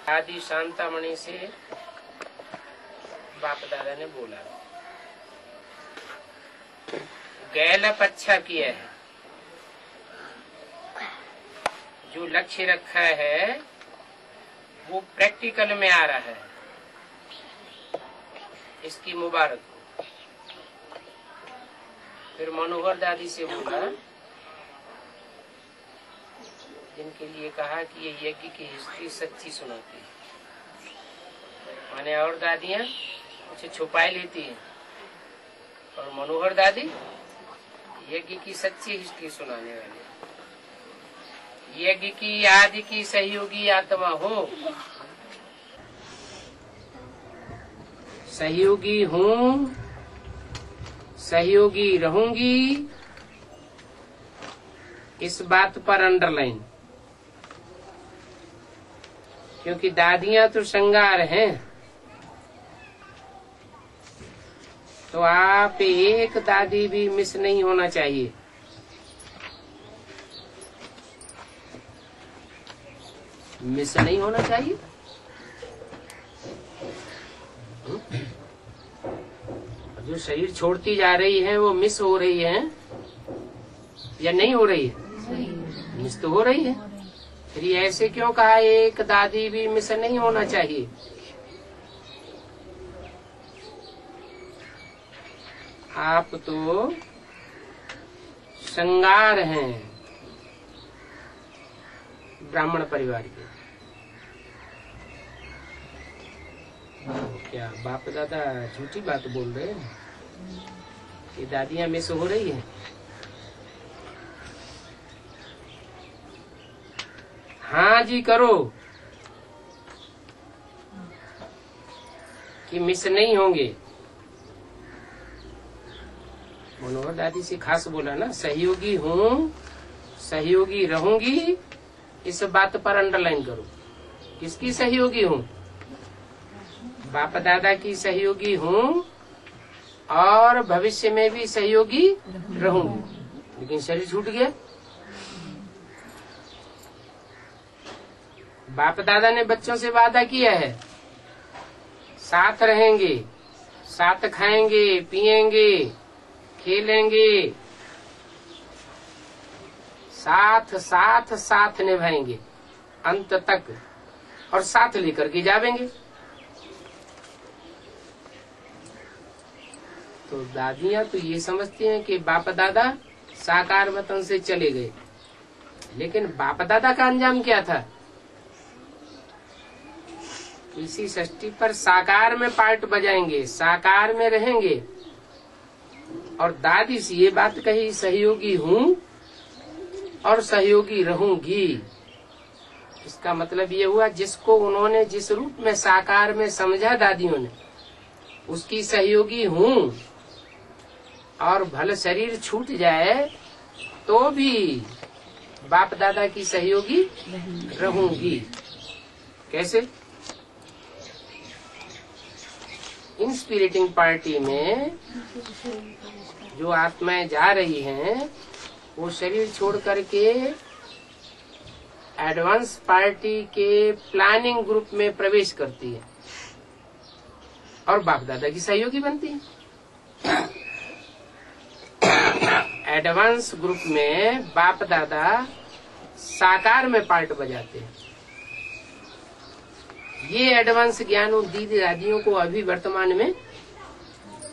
आदि शांतामणि से बाप दादा ने बोला, गैलप अच्छा किया है, जो लक्ष्य रखा है वो प्रैक्टिकल में आ रहा है, इसकी मुबारक हो। फिर मनोहर दादी से बोला, जिनके लिए कहा कि ये यज्ञ की हिस्ट्री सच्ची सुनाती है, माने और दादियां कुछ छुपाए लेती हैं, और मनोहर दादी यज्ञ की सच्ची हिस्ट्री सुनाने वाली। यज्ञ की आदि की सहयोगी आत्मा हो, सहयोगी हूँ, सहयोगी रहूंगी, इस बात पर अंडरलाइन, क्योंकि दादियां तो श्रृंगार हैं, तो आप एक दादी भी मिस नहीं होना चाहिए। मिस नहीं होना चाहिए। जो शरीर छोड़ती जा रही है वो मिस हो रही है या नहीं हो रही है? मिस तो हो रही है। फिर ये ऐसे क्यों कहा एक दादी भी मिस नहीं होना चाहिए? आप तो श्रृंगार हैं ब्राह्मण परिवार के। क्या बाप दादा झूठी बात बोल रहे हैं कि दादियां मिस हो रही है? हाँ जी करो कि मिस नहीं होंगे। मनोहर दादी से खास बोला ना, सहयोगी हूँ, सहयोगी रहूंगी, इस बात पर अंडरलाइन करो। किसकी सहयोगी हूँ? बाप दादा की सहयोगी हूँ और भविष्य में भी सहयोगी रहूंगी। लेकिन शरीर छूट गया। बाप दादा ने बच्चों से वादा किया है, साथ रहेंगे, साथ खाएंगे, पिएंगे, खेलेंगे, साथ साथ साथ निभाएंगे अंत तक, और साथ लेकर के जावेंगे। तो दादियां तो ये समझती हैं कि बाप दादा साकार वतन से चले गए, लेकिन बाप दादा का अंजाम क्या था? इसी षष्ठी पर साकार में पार्ट बजाएंगे, साकार में रहेंगे। और दादी से ये बात कही, सहयोगी हूँ और सहयोगी रहूंगी। इसका मतलब ये हुआ, जिसको उन्होंने जिस रूप में साकार में समझा दादियों ने, उसकी सहयोगी हूँ, और भले शरीर छूट जाए तो भी बाप दादा की सहयोगी रहूंगी। कैसे? इंस्पिरिटिंग पार्टी में जो आत्माएं जा रही हैं, वो शरीर छोड़ करके एडवांस पार्टी के प्लानिंग ग्रुप में प्रवेश करती है और बाप दादा की सहयोगी बनती है। एडवांस ग्रुप में बाप दादा साकार में पार्ट बजाते हैं। ये एडवांस ज्ञान उन दीदी दादियों को अभी वर्तमान में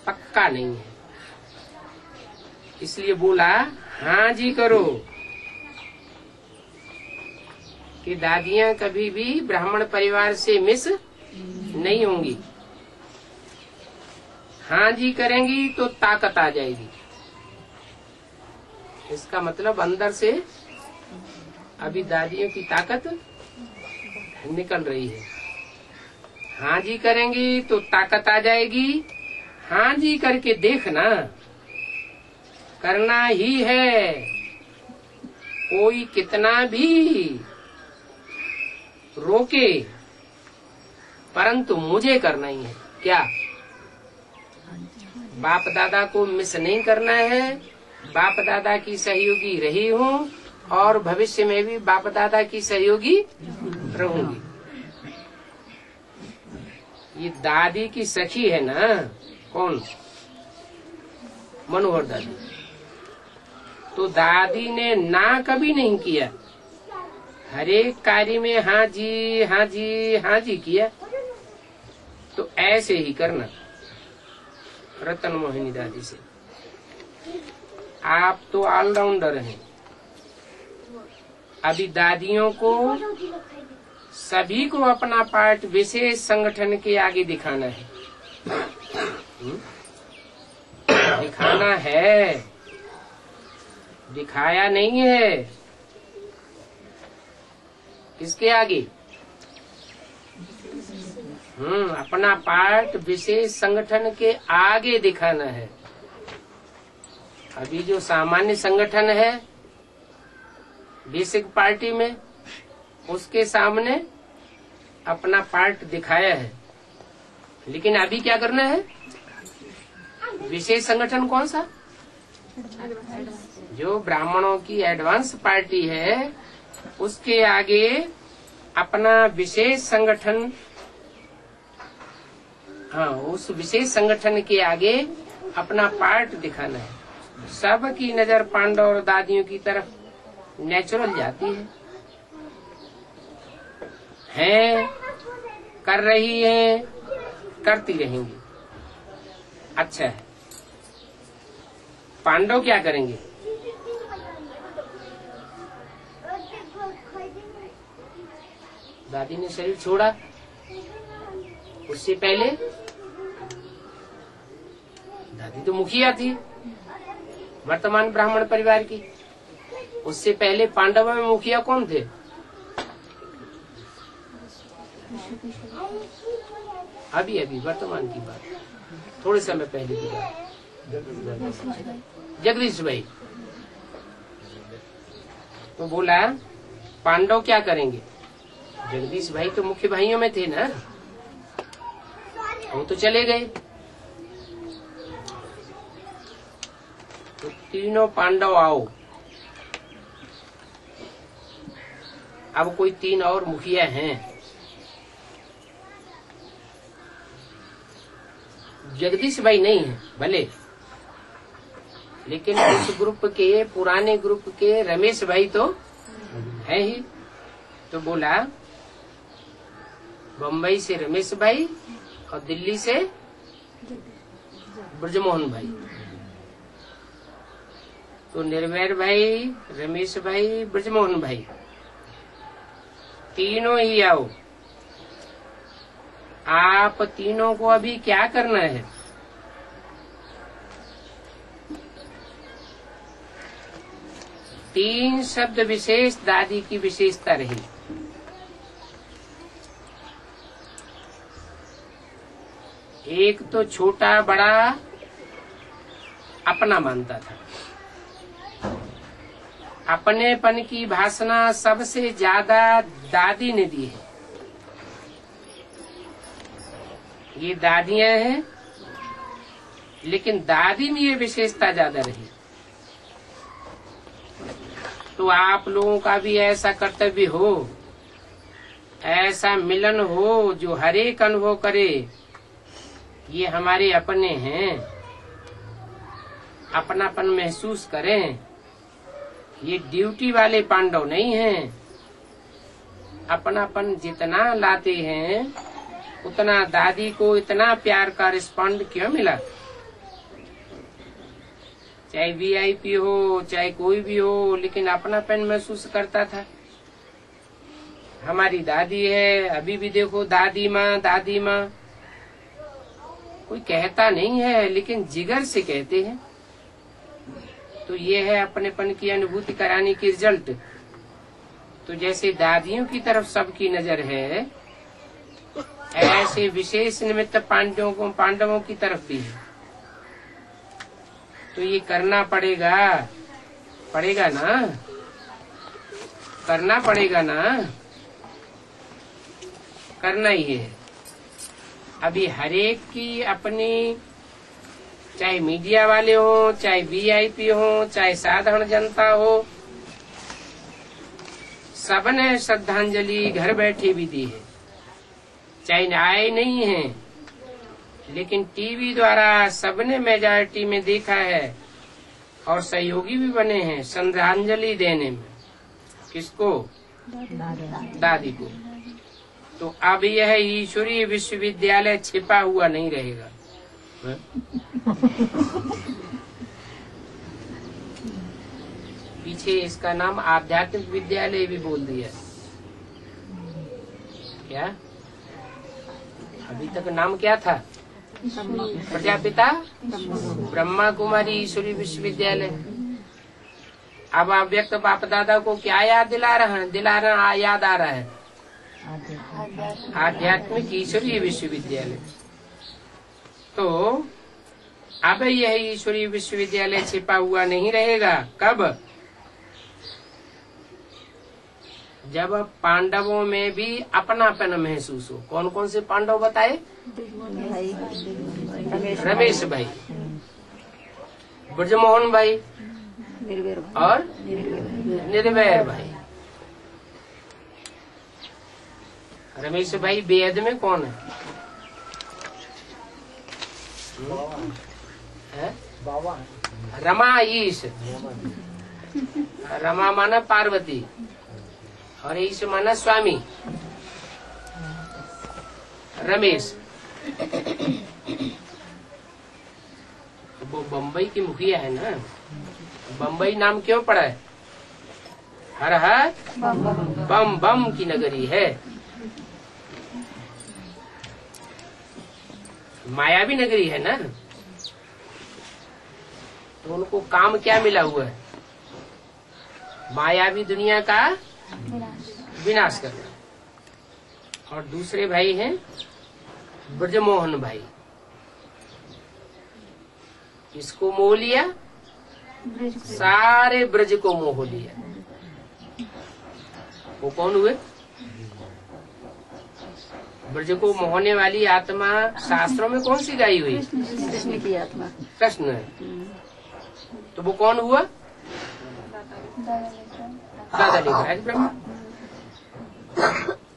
पक्का नहीं है। इसलिए बोला हाँ जी करो कि दादियां कभी भी ब्राह्मण परिवार से मिस नहीं होंगी। हाँ जी करेंगी तो ताकत आ जाएगी। इसका मतलब अंदर से अभी दादियों की ताकत निकल रही है। हाँ जी करेंगी तो ताकत आ जाएगी। हाँ जी करके देखना, करना ही है। कोई कितना भी रोके, परंतु मुझे करना ही है। क्या? बाप दादा को मिस नहीं करना है। बाप दादा की सहयोगी रही हूँ और भविष्य में भी बाप दादा की सहयोगी रहूंगी। ये दादी की सखी है ना, कौन? मनोहर दादी। तो दादी ने ना कभी नहीं किया, हर एक कार्य में हाँ जी हाँ जी हाँ जी किया। तो ऐसे ही करना रतन मोहिनी दादी से। आप तो ऑलराउंडर हैं। अभी दादियों को सभी को अपना पार्ट विशेष संगठन के आगे दिखाना है। दिखाना है, दिखाया नहीं है। किसके आगे? अपना पार्ट विशेष संगठन के आगे दिखाना है। अभी जो सामान्य संगठन है बेसिक पार्टी में, उसके सामने अपना पार्ट दिखाया है। लेकिन अभी क्या करना है? विशेष संगठन कौन सा? जो ब्राह्मणों की एडवांस पार्टी है, उसके आगे अपना विशेष संगठन, हाँ, उस विशेष संगठन के आगे अपना पार्ट दिखाना है। सबकी नजर पांडव और दादियों की तरफ नेचुरल जाती है, कर रही है, करती रहेंगी। अच्छा है। पांडव क्या करेंगे? दादी ने शरीर छोड़ा, उससे पहले दादी तो मुखिया थी वर्तमान ब्राह्मण परिवार की। उससे पहले पांडवों में मुखिया कौन थे? अभी अभी वर्तमान की बात, थोड़े समय पहले की बात। जगदीश भाई। तो बोला पांडव क्या करेंगे? जगदीश भाई तो मुख्य भाइयों में थे ना, वो तो चले गए। तो तीनों पांडव आओ। अब कोई तीन और मुखिया हैं। जगदीश भाई नहीं है भले, लेकिन उस ग्रुप के, पुराने ग्रुप के रमेश भाई तो है ही। तो बोला बम्बई से रमेश भाई और दिल्ली से ब्रजमोहन भाई। तो निर्वैर भाई, रमेश भाई, ब्रजमोहन भाई, तीनों ही आओ। आप तीनों को अभी क्या करना है? तीन शब्द विशेष दादी की विशेषता रही। एक तो छोटा बड़ा अपना मानता था। अपनेपन की भाषणा सबसे ज्यादा दादी ने दी है। ये दादियां हैं, लेकिन दादी में ये विशेषता ज्यादा रही। तो आप लोगों का भी ऐसा कर्तव्य हो, ऐसा मिलन हो जो हर एक अनुभव करे ये हमारे अपने हैं, अपनापन महसूस करें। ये ड्यूटी वाले पांडव नहीं हैं। अपनापन जितना लाते हैं उतना दादी को इतना प्यार का रिस्पॉन्ड क्यों मिला? चाहे वीआईपी हो, चाहे कोई भी हो, लेकिन अपनापन महसूस करता था। हमारी दादी है, अभी भी देखो दादी माँ दादी माँ, कोई कहता नहीं है लेकिन जिगर से कहते हैं। तो ये है अपनेपन की अनुभूति कराने की रिजल्ट। तो जैसे दादियों की तरफ सबकी नजर है, ऐसे विशेष निमित्त पांडवों की तरफ भी है। तो ये करना पड़ेगा, पड़ेगा ना, करना पड़ेगा ना, करना ही है। अभी हरेक की अपनी, चाहे मीडिया वाले हो, चाहे वीआईपी हो, चाहे साधारण जनता हो, सबने श्रद्धांजलि घर बैठे भी दी है। चाहे आए नहीं है लेकिन टीवी द्वारा सबने मेजॉरिटी में देखा है और सहयोगी भी बने हैं श्रद्धांजलि देने में। किसको? दादी को। तो अब यह ईश्वरीय विश्वविद्यालय छिपा हुआ नहीं रहेगा। पीछे इसका नाम आध्यात्मिक विद्यालय भी बोल दिया। क्या अभी तक नाम क्या था? प्रजापिता ब्रह्मा कुमारी ईश्वरीय विश्वविद्यालय। अब अव्यक्त बाप दादा को क्या याद दिला रहा है? याद आ रहा है आध्यात्मिक ईश्वरीय विश्वविद्यालय। तो अब यह ईश्वरीय विश्वविद्यालय छिपा हुआ नहीं रहेगा। कब? जब पांडवों में भी अपनापन महसूस हो। कौन कौन से पांडव बताए? रमेश भाई, ब्रजमोहन भाई और निर्वैर भाई। रमेश भाई बेहद में कौन है? रमा ईश। रमा माना पार्वती और ईश माना स्वामी। रमेश वो बम्बई की मुखिया है ना। बम्बई नाम क्यों पड़ा है? हर हर बम बम की नगरी है। मायावी नगरी है ना। तो उनको काम क्या मिला हुआ है? मायावी दुनिया का विनाश करना। और दूसरे भाई हैं ब्रजमोहन भाई। किसको मोह लिया? सारे ब्रज को मोह लिया। वो कौन हुए? ब्रज को मोहने वाली आत्मा शास्त्रों में कौन सी गाई हुई? कृष्ण की आत्मा। कृष्ण है। तो वो कौन हुआ? दादा लिखराज ब्रह्मा।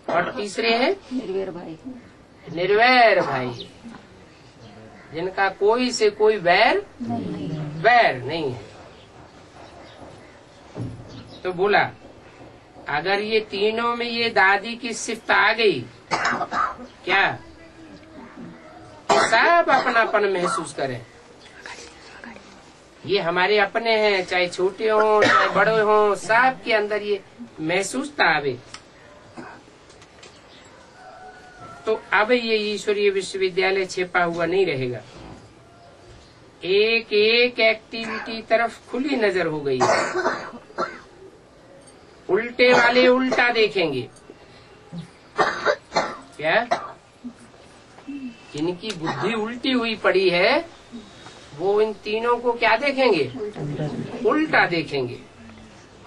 और तीसरे हैं निर्वैर भाई। निर्वैर भाई, जिनका कोई से कोई वैर नहीं है। तो बोला अगर ये तीनों में ये दादी की सिफ्त आ गई, क्या कि सब अपनापन महसूस करें। ये हमारे अपने हैं, चाहे छोटे हों चाहे बड़े हों, सब के अंदर ये महसूसता आवे। तो अब ये ईश्वरीय विश्वविद्यालय छिपा हुआ नहीं रहेगा। एक एक एक्टिविटी तरफ खुली नजर हो गई है। उल्टे वाले उल्टा देखेंगे। क्या? जिनकी बुद्धि उल्टी हुई पड़ी है वो इन तीनों को क्या देखेंगे? उल्टा देखेंगे।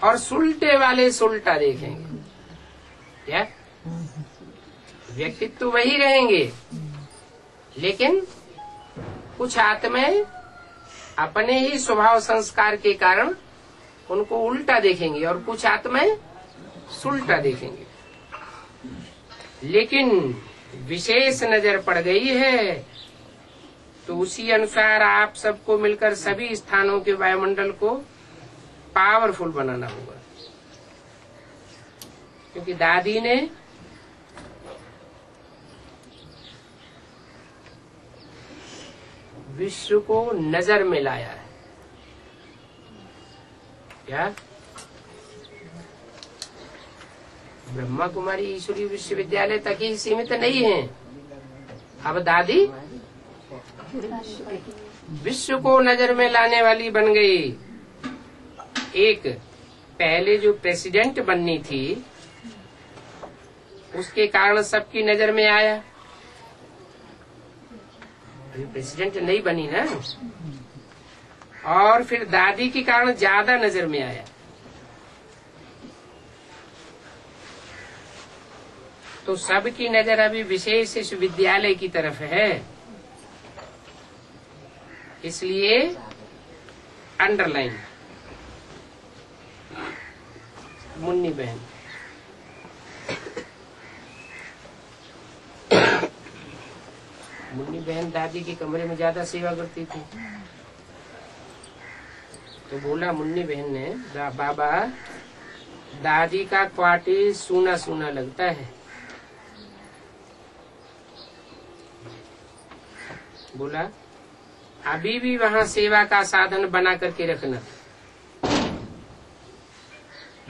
और सुलटे वाले सुलटा देखेंगे। क्या? व्यक्तित्व तो वही रहेंगे, लेकिन कुछ आत्माएं अपने ही स्वभाव संस्कार के कारण उनको उल्टा देखेंगे और कुछ आत्माएं सुलटा देखेंगे। लेकिन विशेष नजर पड़ गई है तो उसी अनुसार आप सबको मिलकर सभी स्थानों के वायुमंडल को पावरफुल बनाना होगा। क्योंकि दादी ने विश्व को नजर में लाया है। क्या? ब्रह्मा कुमारी ईश्वरीय विश्वविद्यालय तक ही सीमित नहीं है। अब दादी विश्व को नजर में लाने वाली बन गई। एक पहले जो प्रेसिडेंट बननी थी उसके कारण सबकी नजर में आया। अभी प्रेसिडेंट नहीं बनी ना। और फिर दादी के कारण ज्यादा नजर में आया। तो सबकी नजर अभी विशेष इस विद्यालय की तरफ है। इसलिए अंडरलाइन। मुन्नी बहन मुन्नी बहन दादी के कमरे में ज्यादा सेवा करती थी। तो बोला मुन्नी बहन ने, बाबा दादी का क्वार्टर सूना सूना लगता है। बोला अभी भी वहाँ सेवा का साधन बना करके रखना।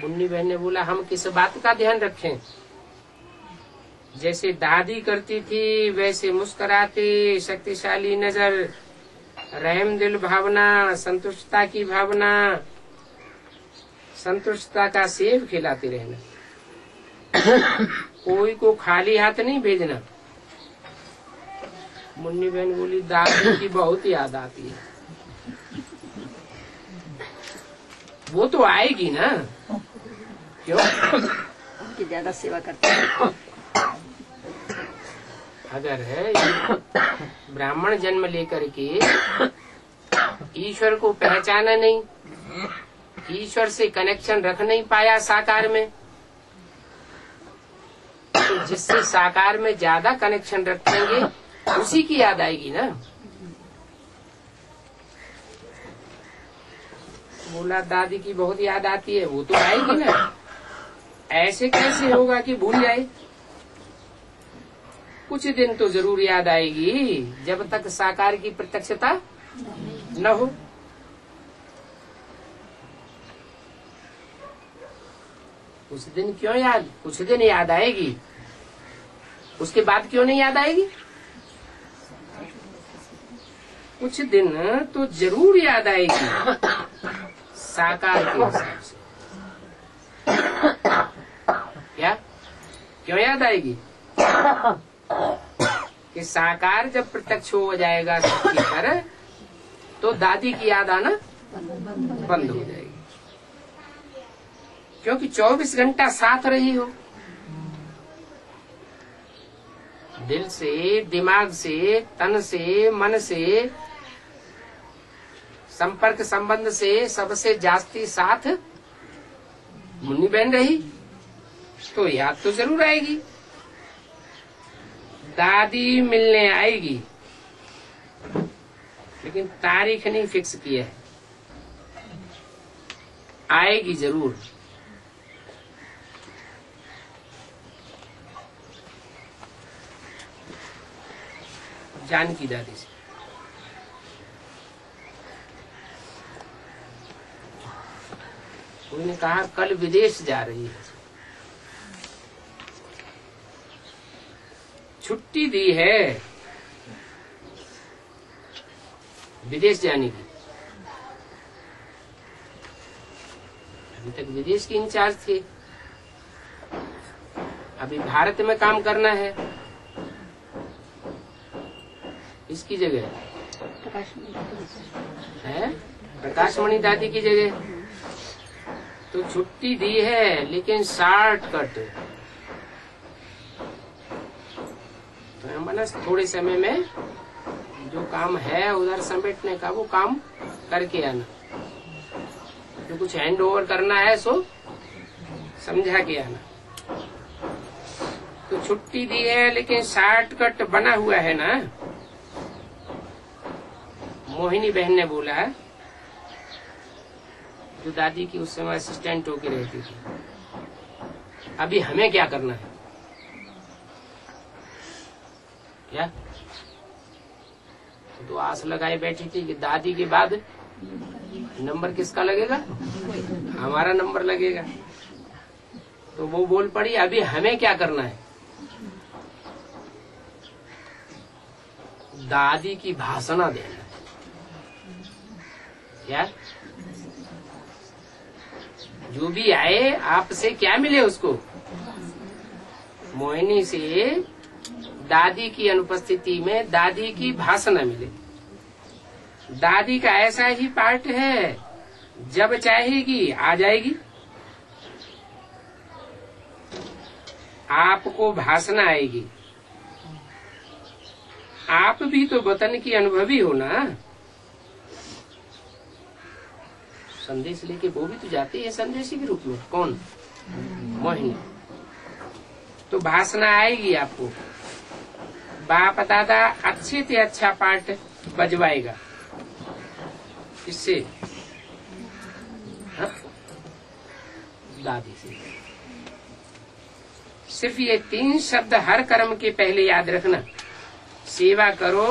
मुन्नी बहन ने बोला हम किस बात का ध्यान रखें? जैसे दादी करती थी वैसे मुस्कुराते, शक्तिशाली नजर, रहम दिल भावना, संतुष्टता की भावना, संतुष्टता का सेब खिलाते रहना। कोई को खाली हाथ नहीं भेजना। मुन्नी बहन बोली दादी की बहुत याद आती है। वो तो आएगी ना, क्यों? उनकी ज्यादा सेवा करते हैं। अगर है ब्राह्मण जन्म लेकर के ईश्वर को पहचाना नहीं, ईश्वर से कनेक्शन रख नहीं पाया साकार में, तो जिससे साकार में ज्यादा कनेक्शन रखेंगे उसी की याद आएगी ना। बोला दादी की बहुत याद आती है, वो तो आएगी ना। ऐसे कैसे होगा कि भूल जाए? कुछ दिन तो जरूर याद आएगी, जब तक साकार की प्रत्यक्षता न हो। कुछ दिन क्यों याद? कुछ दिन याद आएगी, उसके बाद क्यों नहीं याद आएगी? कुछ दिन तो जरूर याद आएगी साकार के हिसाब से। क्या क्यों याद आएगी? कि साकार जब प्रत्यक्ष हो जाएगा सबकी तरह, तो दादी की याद आना बंद हो जाएगी, क्योंकि 24 घंटा साथ रही हो। दिल से, दिमाग से, तन से, मन से, संपर्क संबंध से सबसे जास्ती साथ मुन्नी बहन रही, तो याद तो जरूर आएगी। दादी मिलने आएगी, लेकिन तारीख नहीं फिक्स की है, आएगी जरूर। जानकी दादी से कोई ने कहा कल विदेश जा रही है, छुट्टी दी है विदेश जाने की। अभी तक विदेश की इंचार्ज थे, अभी भारत में काम करना है। इसकी जगह है प्रकाशमणि दादी की जगह। तो छुट्टी दी है, लेकिन शॉर्टकट। तो मैंने थोड़े समय में जो काम है उधर समेटने का, वो काम करके आना। जो कुछ हैंड ओवर करना है सो समझा के आना। तो छुट्टी दी है, लेकिन शॉर्टकट बना हुआ है ना। मोहिनी बहन ने बोला, जो दादी की उस समय असिस्टेंट होके रहती थी, अभी हमें क्या करना है? क्या तो आस लगाए बैठी थी कि दादी के बाद नंबर किसका लगेगा? हमारा नंबर लगेगा। तो वो बोल पड़ी, अभी हमें क्या करना है? दादी की भाषणा देना है। क्या जो भी आए आपसे क्या मिले उसको? मोहिनी से दादी की अनुपस्थिति में दादी की भाषण मिले। दादी का ऐसा ही पार्ट है, जब चाहेगी आ जाएगी। आपको भाषण आएगी। आप भी तो वतन की अनुभवी हो ना। संदेश लेके वो भी तो जाती है संदेशी के रूप में। कौन? मोहिनी। तो भाषण आएगी आपको। बाप दादा अच्छे से अच्छा पार्ट बजवाएगा। इससे दादी से सिर्फ ये 3 शब्द हर कर्म के पहले याद रखना। सेवा करो,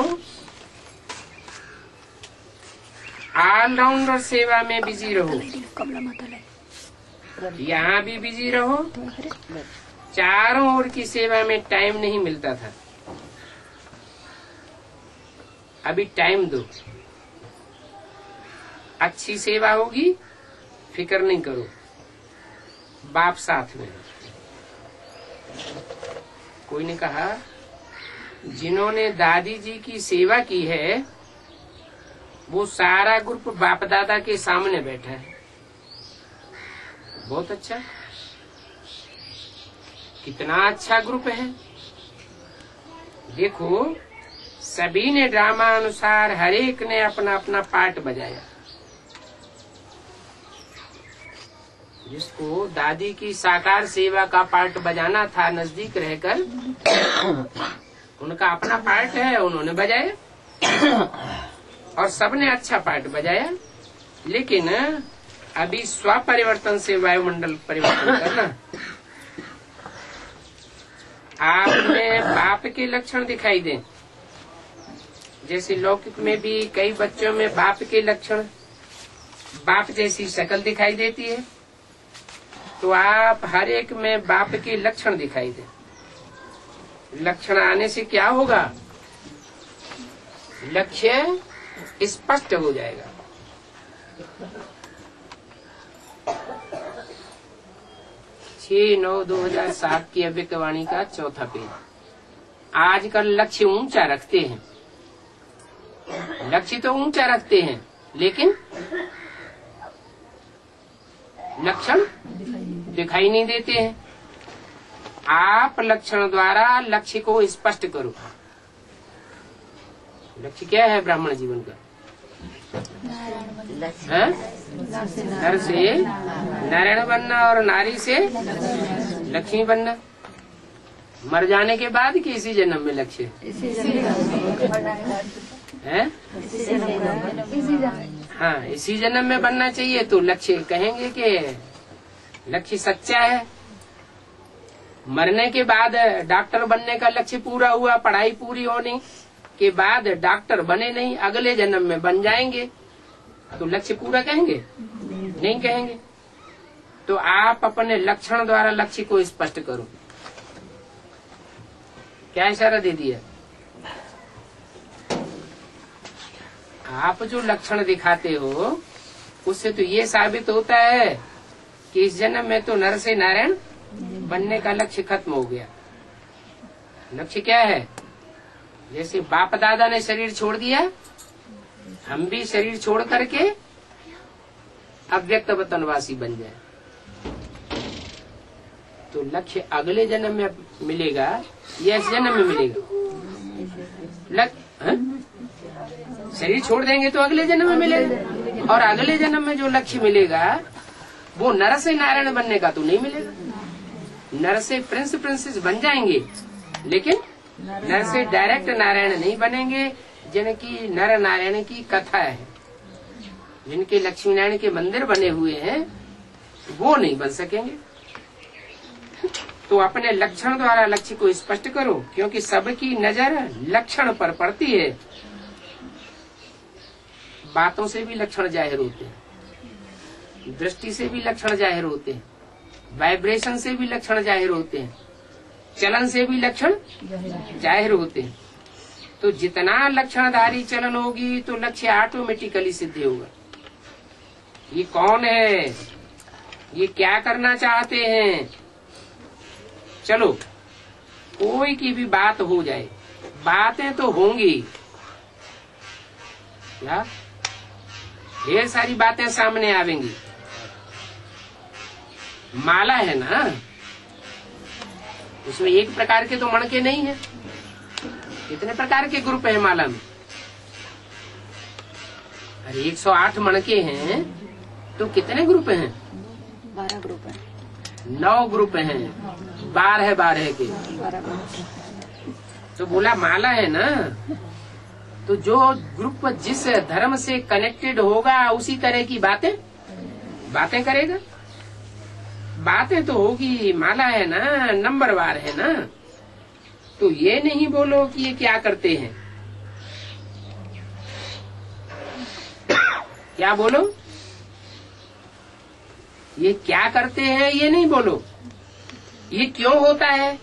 ऑलराउंडर सेवा में बिजी रहो, यहाँ भी बिजी रहो, चारों ओर की सेवा में टाइम नहीं मिलता था, अभी टाइम दो। अच्छी सेवा होगी, फिक्र नहीं करो, बाप साथ में। कोई ने कहा जिन्होंने दादी जी की सेवा की है वो सारा ग्रुप बाप दादा के सामने बैठा है। बहुत अच्छा, कितना अच्छा ग्रुप है। देखो सभी ने ड्रामा अनुसार हर एक ने अपना अपना पार्ट बजाया। जिसको दादी की साकार सेवा का पार्ट बजाना था नजदीक रहकर, उनका अपना पार्ट है, उन्होंने बजाया और सबने अच्छा पार्ट बजाया। लेकिन अभी स्व परिवर्तन से वायुमंडल परिवर्तन करना। आप में बाप के लक्षण दिखाई दें, जैसे लौकिक में भी कई बच्चों में बाप के लक्षण, बाप जैसी शक्ल दिखाई देती है, तो आप हर एक में बाप के लक्षण दिखाई दें। लक्षण आने से क्या होगा? लक्ष्य स्पष्ट हो जाएगा। 6/9/2007 की अव्यक्तवाणी का 4था पेज। आजकल लक्ष्य ऊंचा रखते हैं, लक्ष्य तो ऊंचा रखते हैं, लेकिन लक्षण दिखाई नहीं देते हैं। आप लक्षण द्वारा लक्ष्य को स्पष्ट करो। लक्ष्य क्या है ब्राह्मण जीवन का? नर से नारायण बनना और नारी से लक्ष्मी बनना। मर जाने के बाद कि इसी जन्म में लक्ष्य है? हाँ, इसी जन्म में बनना चाहिए। तो लक्ष्य कहेंगे कि लक्ष्य सच्चा है। मरने के बाद डॉक्टर बनने का लक्ष्य पूरा हुआ, पढ़ाई पूरी होने के बाद डॉक्टर बने नहीं, अगले जन्म में बन जाएंगे, तो लक्ष्य पूरा कहेंगे? नहीं कहेंगे। तो आप अपने लक्षण द्वारा लक्ष्य को स्पष्ट करो। क्या इशारा दे दिया? आप जो लक्षण दिखाते हो उससे तो ये साबित होता है कि इस जन्म में तो नर से नारायण बनने का लक्ष्य खत्म हो गया। लक्ष्य क्या है? जैसे बाप दादा ने शरीर छोड़ दिया, हम भी शरीर छोड़ करके अव्यक्त वतनवासी बन जाए। तो लक्ष्य अगले जन्म में मिलेगा या इस जन्म में मिलेगा? शरीर छोड़ देंगे तो अगले जन्म में मिलेगा, और अगले जन्म में जो लक्ष्य मिलेगा वो नर से नारायण बनने का तो नहीं मिलेगा। नर से प्रिंस प्रिंसेस बन जाएंगे, लेकिन नर से डायरेक्ट नारायण नहीं बनेंगे। जिनकी नर नारायण की कथा है, जिनके लक्ष्मी नारायण के मंदिर बने हुए हैं, वो नहीं बन सकेंगे। तो अपने लक्षण द्वारा लक्ष्य को स्पष्ट करो, क्योंकि सबकी नजर लक्षण पर पड़ती है। बातों से भी लक्षण जाहिर होते हैं, दृष्टि से भी लक्षण जाहिर होते हैं, वाइब्रेशन से भी लक्षण जाहिर होते हैं, चलन से भी लक्षण जाहिर होते हैं। तो जितना लक्षणधारी चलन होगी तो लक्ष्य ऑटोमेटिकली सिद्ध होगा। ये कौन है, ये क्या करना चाहते हैं, चलो कोई की भी बात हो जाए, बातें तो होंगी, क्या ढेर सारी बातें सामने आवेंगी। माला है ना, उसमें एक प्रकार के तो मणके नहीं है, कितने प्रकार के ग्रुप है माला में? अरे 108 मणके हैं तो कितने ग्रुप हैं? 12 ग्रुप है, 9 ग्रुप हैं, 12 के। तो बोला माला है ना, तो जो ग्रुप जिस धर्म से कनेक्टेड होगा उसी तरह की बातें करेगा। बातें तो होगी, माला है ना, नंबरवार है ना। तो ये नहीं बोलो कि ये क्या करते हैं, क्या बोलो, ये क्या करते हैं ये नहीं बोलो, ये क्यों होता है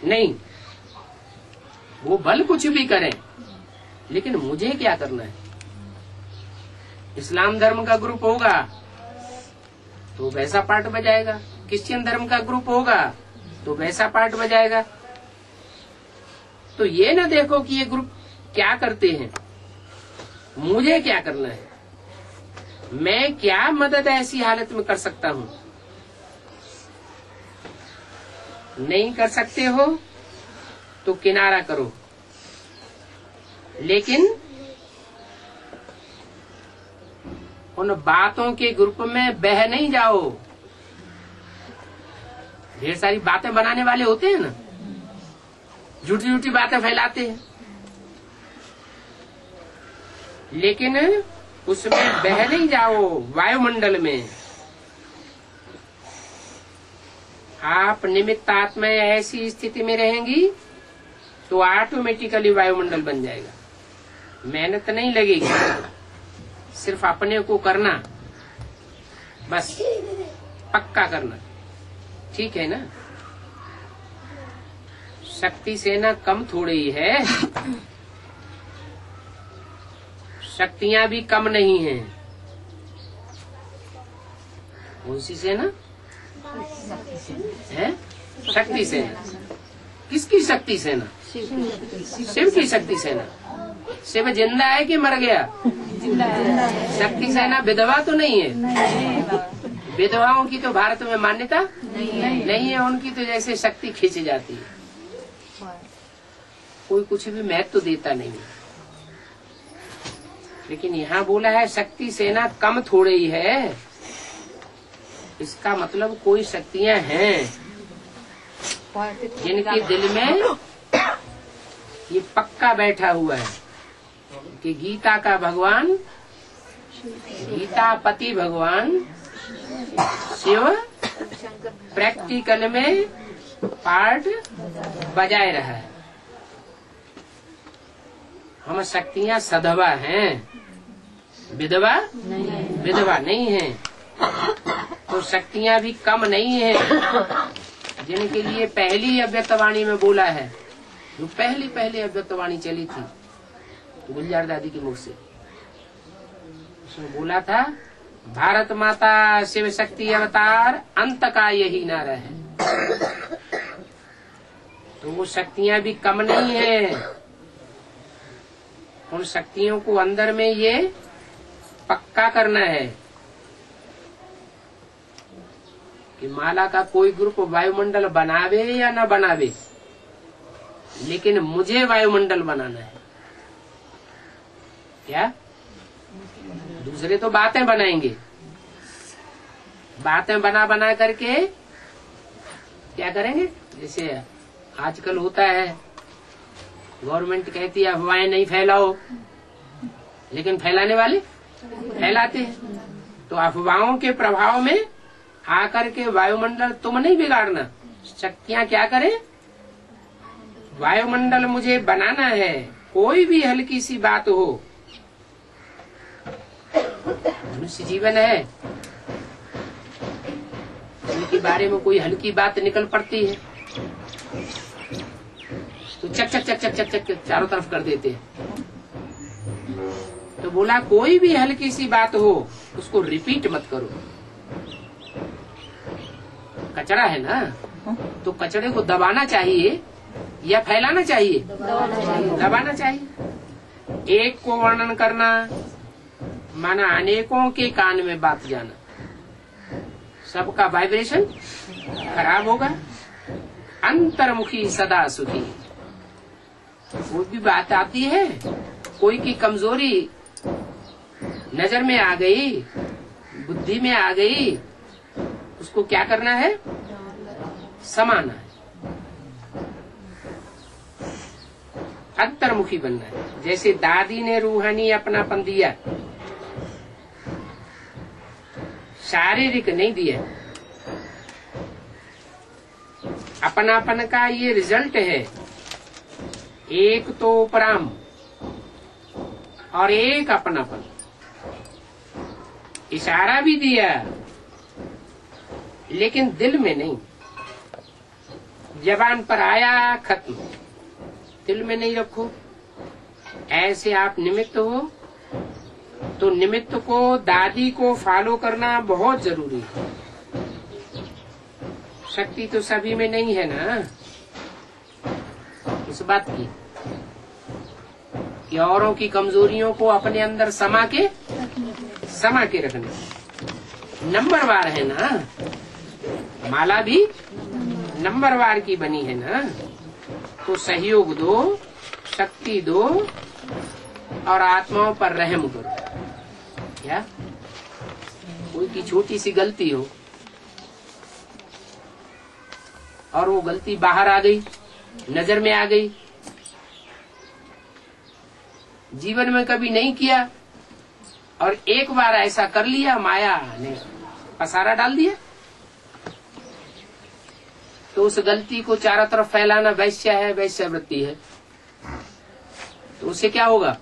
नहीं। वो भल कुछ भी करें, लेकिन मुझे क्या करना है। इस्लाम धर्म का ग्रुप होगा तो वैसा पार्ट बजाएगा, क्रिश्चियन धर्म का ग्रुप होगा तो वैसा पार्ट बजाएगा। तो ये ना देखो कि ये ग्रुप क्या करते हैं, मुझे क्या करना है, मैं क्या मदद ऐसी हालत में कर सकता हूँ। नहीं कर सकते हो तो किनारा करो, लेकिन उन बातों के ग्रुप में बह नहीं जाओ। ढेर सारी बातें बनाने वाले होते हैं ना, झूठी झूठी बातें फैलाते हैं, लेकिन उसमें बह नहीं जाओ। वायुमंडल में आप निमित्त आत्मा ऐसी स्थिति में रहेंगी तो ऑटोमेटिकली वायुमंडल बन जाएगा। मेहनत नहीं लगेगी, सिर्फ अपने को करना, बस पक्का करना, ठीक है ना। शक्ति सेना कम थोड़ी ही है, शक्तियां भी कम नहीं है। कौन सी सेना है? शक्ति सेना। किसकी शक्ति सेना? शिव की शक्ति सेना। शिव जिंदा है कि मर गया? शक्ति सेना विधवा तो नहीं है। विधवाओं की तो भारत में मान्यता नहीं है, उनकी तो जैसे शक्ति खींची जाती है, कोई कुछ भी महत्व तो देता नहीं है। लेकिन यहाँ बोला है शक्ति सेना कम थोड़ी ही है, इसका मतलब कोई शक्तियां हैं जिनके दिल में ये पक्का बैठा हुआ है कि गीता का भगवान, गीतापति भगवान शिव प्रैक्टिकल में पार्ट बजाए रहा है। हम शक्तियां सधवा हैं, विधवा नहीं है। तो शक्तियां भी कम नहीं है, जिनके लिए पहली अव्यक्तवाणी में बोला है, जो पहली अव्यक्तवाणी चली थी गुलजार दादी के मुख से, उसमें बोला था भारत माता शिव शक्ति अवतार अंत का यही नारा है। तो वो शक्तियां भी कम नहीं है, उन शक्तियों को अंदर में ये पक्का करना है कि माला का कोई ग्रुप वायुमंडल बनावे या न बनावे, लेकिन मुझे वायुमंडल बनाना है। क्या? दूसरे तो बातें बनाएंगे, बातें बना करके क्या करेंगे? जैसे आजकल होता है, गवर्नमेंट कहती है अफवाहें नहीं फैलाओ, लेकिन फैलाने वाले फैलाते हैं। तो अफवाहों के प्रभाव में आकर के वायुमंडल तुम नहीं बिगाड़ना, शक्तियां क्या करें? वायुमंडल मुझे बनाना है। कोई भी हल्की सी बात हो, मनुष्य जीवन है, उनके बारे में कोई हल्की बात निकल पड़ती है तो चक चक चक चक चक चक चारों तरफ कर देते हैं। तो बोला कोई भी हल्की सी बात हो उसको रिपीट मत करो। कचरा है ना, तो कचरे को दबाना चाहिए या फैलाना चाहिए? दबाना चाहिए। एक को वर्णन करना माना अनेकों के कान में बात जाना, सबका वाइब्रेशन खराब होगा। अंतर्मुखी सदा सुखी। कोई भी बात आती है, कोई की कमजोरी नजर में आ गई, बुद्धि में आ गई, उसको क्या करना है? समाना है। अंतर्मुखी बनना है। जैसे दादी ने रूहानी अपनापन दिया, शारीरिक नहीं दिया। अपनापन का ये रिजल्ट है, एक तो उपराम और एक अपनापन। इशारा भी दिया लेकिन दिल में नहीं, जबान पर आया खत्म, दिल में नहीं रखो। ऐसे आप निमित्त हो, तो निमित्त को, दादी को फॉलो करना बहुत जरूरी है। शक्ति तो सभी में नहीं है ना इस बात की कि औरों की कमजोरियों को अपने अंदर समा के रखने। नंबरवार है ना, माला भी नंबरवार की बनी है ना, तो सहयोग दो, शक्ति दो और आत्माओं पर रहम करो। क्या कोई की छोटी सी गलती हो और वो गलती बाहर आ गई, नजर में आ गई, जीवन में कभी नहीं किया और एक बार ऐसा कर लिया, माया ने पसारा डाल दिया, तो उस गलती को चारों तरफ फैलाना वैश्य है, वैश्यवृत्ति है। तो उससे क्या होगा?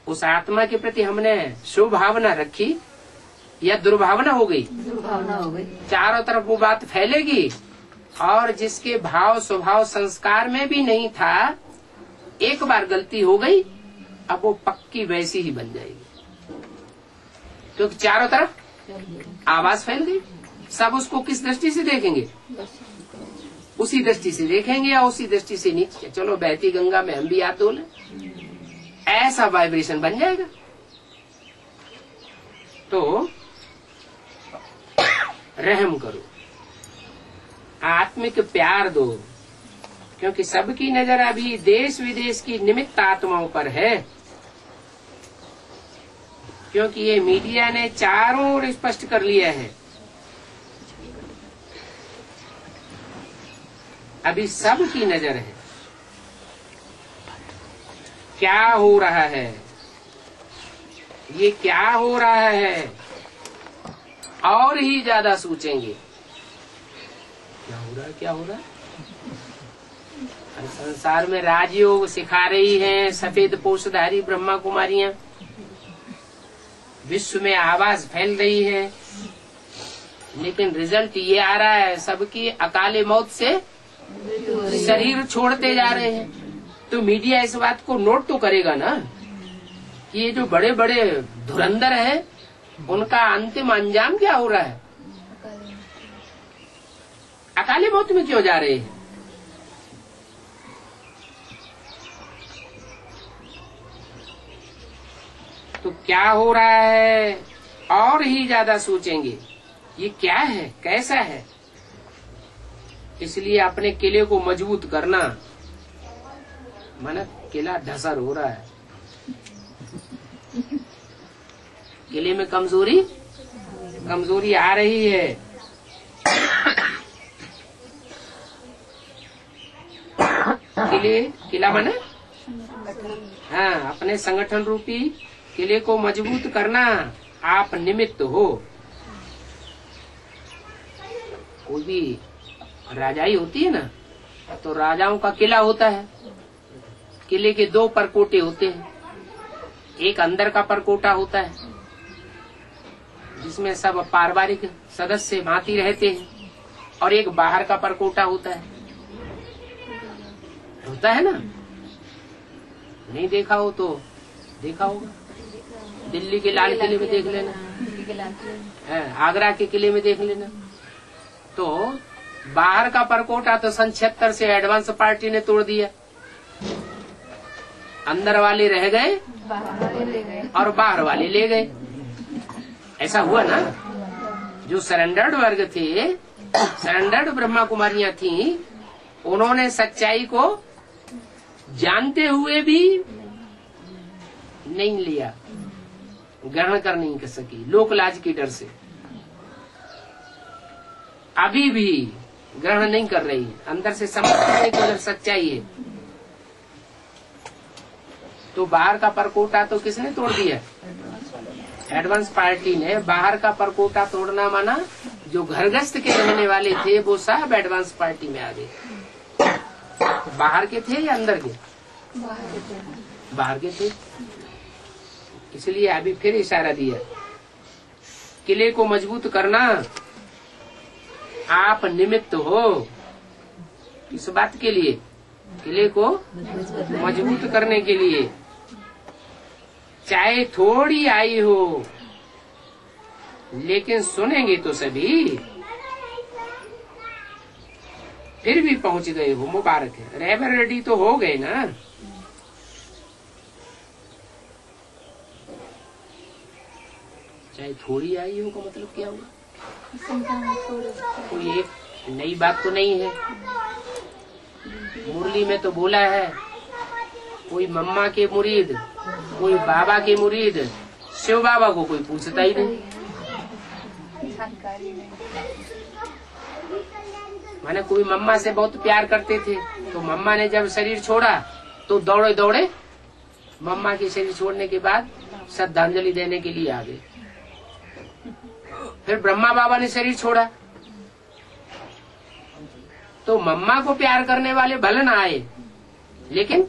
उस आत्मा के प्रति हमने शुभ भावना रखी या दुर्भावना हो गई? दुर्भावना हो गई। चारों तरफ वो बात फैलेगी और जिसके भाव स्वभाव संस्कार में भी नहीं था, एक बार गलती हो गई, अब वो पक्की वैसी ही बन जाएगी, क्योंकि चारों तरफ आवाज फैल गई। सब उसको किस दृष्टि से देखेंगे? उसी दृष्टि से देखेंगे या उसी दृष्टि से नीचे, चलो बहती गंगा में हम भी हाथ धो लें, ऐसा वाइब्रेशन बन जाएगा। तो रहम करो, आत्मिक प्यार दो, क्योंकि सबकी नजर अभी देश विदेश की निमित्त आत्माओं पर है। क्योंकि ये मीडिया ने चारों ओर स्पष्ट कर लिया है, अभी सबकी नजर है। क्या हो रहा है, ये क्या हो रहा है, और ही ज्यादा सोचेंगे क्या हो रहा है, क्या हो रहा है। संसार में राजयोग सिखा रही हैं सफेद पोषधारी ब्रह्मा कुमारियां, विश्व में आवाज फैल रही है, लेकिन रिजल्ट ये आ रहा है सबकी अकाले मौत से शरीर छोड़ते जा रहे हैं। तो मीडिया इस बात को नोट तो करेगा ना कि ये जो बड़े बड़े धुरंधर हैं उनका अंतिम अंजाम क्या हो रहा है, अकाले मौत में क्यों जा रहे हैं। तो क्या हो रहा है और ही ज्यादा सोचेंगे ये क्या है, कैसा है। इसलिए अपने किले को मजबूत करना, माना किला ढसर हो रहा है, किले में कमजोरी आ रही है। किला माने हाँ, अपने संगठन रूपी किले को मजबूत करना। आप निमित्त हो। कोई भी राजाई होती है ना, तो राजाओं का किला होता है, किले के दो परकोटे होते हैं। एक अंदर का परकोटा होता है जिसमें सब पारिवारिक सदस्य भांति रहते हैं, और एक बाहर का परकोटा होता है ना। नहीं देखा हो तो देखा होगा, दिल्ली के लाल किले में देख लेना, आगरा के किले में देख लेना। तो बाहर का परकोटा तो सन 76 से एडवांस पार्टी ने तोड़ दिया, अंदर वाले रह गए और बाहर वाले ले गए। ऐसा हुआ ना। जो सरेंडर्ड वर्ग थे, सरेंडर्ड ब्रह्मा कुमारियां थी, उन्होंने सच्चाई को जानते हुए भी नहीं लिया, ग्रहण कर नहीं कर सकी, लोक लाज की डर से। अभी भी ग्रहण नहीं कर रही, अंदर से समझ नहीं कि उधर सच्चाई है। तो बाहर का परकोटा तो किसने तोड़ दिया? एडवांस पार्टी ने। बाहर का परकोटा तोड़ना माना जो घरगस्त के रहने वाले थे वो सब एडवांस पार्टी में आ गए। बाहर के थे या अंदर के? बाहर के थे। इसलिए अभी फिर इशारा दिया, किले को मजबूत करना आप निमित्त हो। इस बात के लिए, किले को मजबूत करने के लिए, चाहे थोड़ी आई हो लेकिन सुनेंगे तो सभी। फिर भी पहुंच गए हो, मुबारक है। रेबर रेडी तो हो गए ना। चाहे थोड़ी आई हो का मतलब क्या हुआ? कोई एक नई बात तो नहीं है। मुरली में तो बोला है, कोई मम्मा के मुरीद, कोई बाबा के मुरीद, शिव बाबा को कोई पूछता ही नहीं। माने कोई मम्मा से बहुत प्यार करते थे, तो मम्मा ने जब शरीर छोड़ा तो दौड़े दौड़े मम्मा के शरीर छोड़ने के बाद श्रद्धांजलि देने के लिए आ गए। फिर ब्रह्मा बाबा ने शरीर छोड़ा तो मम्मा को प्यार करने वाले भले ना आए, लेकिन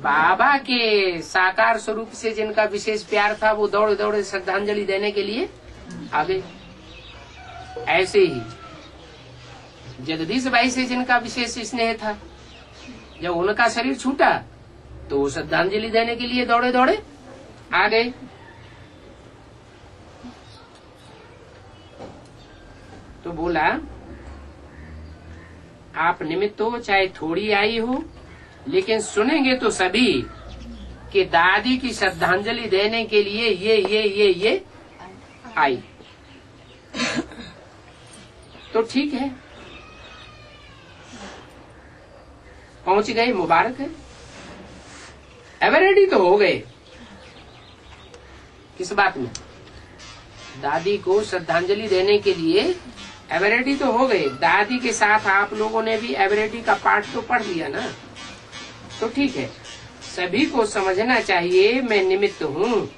बाबा के साकार स्वरूप से जिनका विशेष प्यार था वो दौड़े दौड़े श्रद्धांजलि देने के लिए आ गए। ऐसे ही जगदीश भाई से जिनका विशेष स्नेह था, जब उनका शरीर छूटा तो वो श्रद्धांजलि देने के लिए दौड़े दौड़े आ गए। तो बोला आप निमित्त हो, चाहे थोड़ी आई हो लेकिन सुनेंगे तो सभी कि दादी की श्रद्धांजलि देने के लिए ये आई। तो ठीक है, पहुंच गए, मुबारक है। एवरेडी तो हो गए। किस बात में? दादी को श्रद्धांजलि देने के लिए एवरेडी तो हो गए। दादी के साथ आप लोगों ने भी एवरेडी का पाठ तो पढ़ लिया ना। तो ठीक है, सभी को समझना चाहिए मैं निमित्त हूँ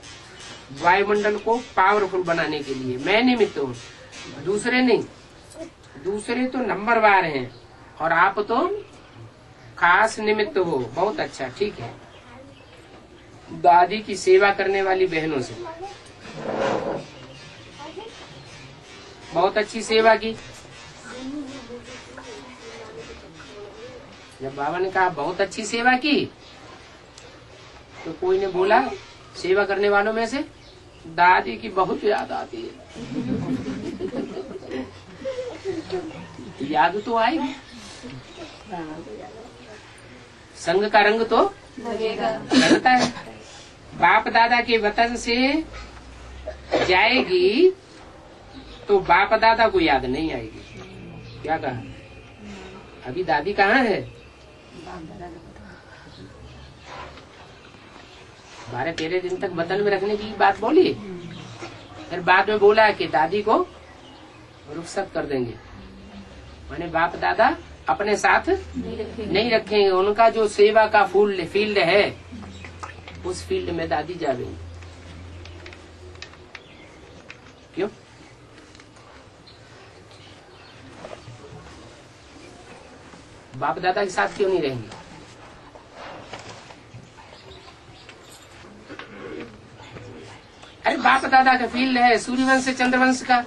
वायुमंडल को पावरफुल बनाने के लिए। मैं निमित्त हूँ, दूसरे नहीं। दूसरे तो नंबरवार हैं और आप तो खास निमित्त हो। बहुत अच्छा, ठीक है। दादी की सेवा करने वाली बहनों से बहुत अच्छी सेवा की। जब बाबा ने कहा बहुत अच्छी सेवा की तो कोई ने बोला सेवा करने वालों में से दादी की बहुत याद आती है। याद तो आएगी, संग का रंग तो लगता है। बाप दादा के वतन से जाएगी तो बाप दादा को याद नहीं आएगी। क्या कहा? अभी दादी कहाँ है? 12-13 दिन तक वतन में रखने की बात बोली, फिर बाद में बोला कि दादी को रुखसत कर देंगे। माने बाप दादा अपने साथ नहीं रखेंगे। उनका जो सेवा का फील्ड है उस फील्ड में दादी जाएंगी। क्यों? बाप दादा के साथ क्यों नहीं रहेंगे? अरे बाप दादा का फील्ड है सूर्यवंश चंद्रवंश का,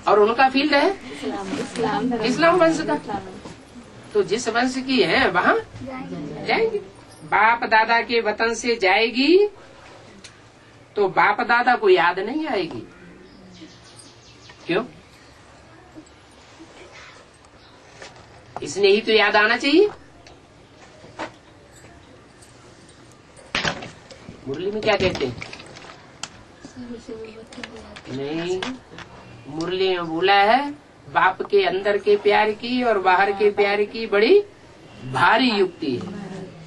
और उनका फील्ड है इस्लाम वंश का। तो जिस वंश की है वहाँ जाएंगे। बाप दादा के वतन से जाएगी तो बाप दादा को याद नहीं आएगी। क्यों? इसने ही तो याद आना चाहिए। मुरली में क्या कहते हैं? नहीं, मुरली में बोला है बाप के अंदर के प्यार की और बाहर के प्यार की बड़ी भारी युक्ति है।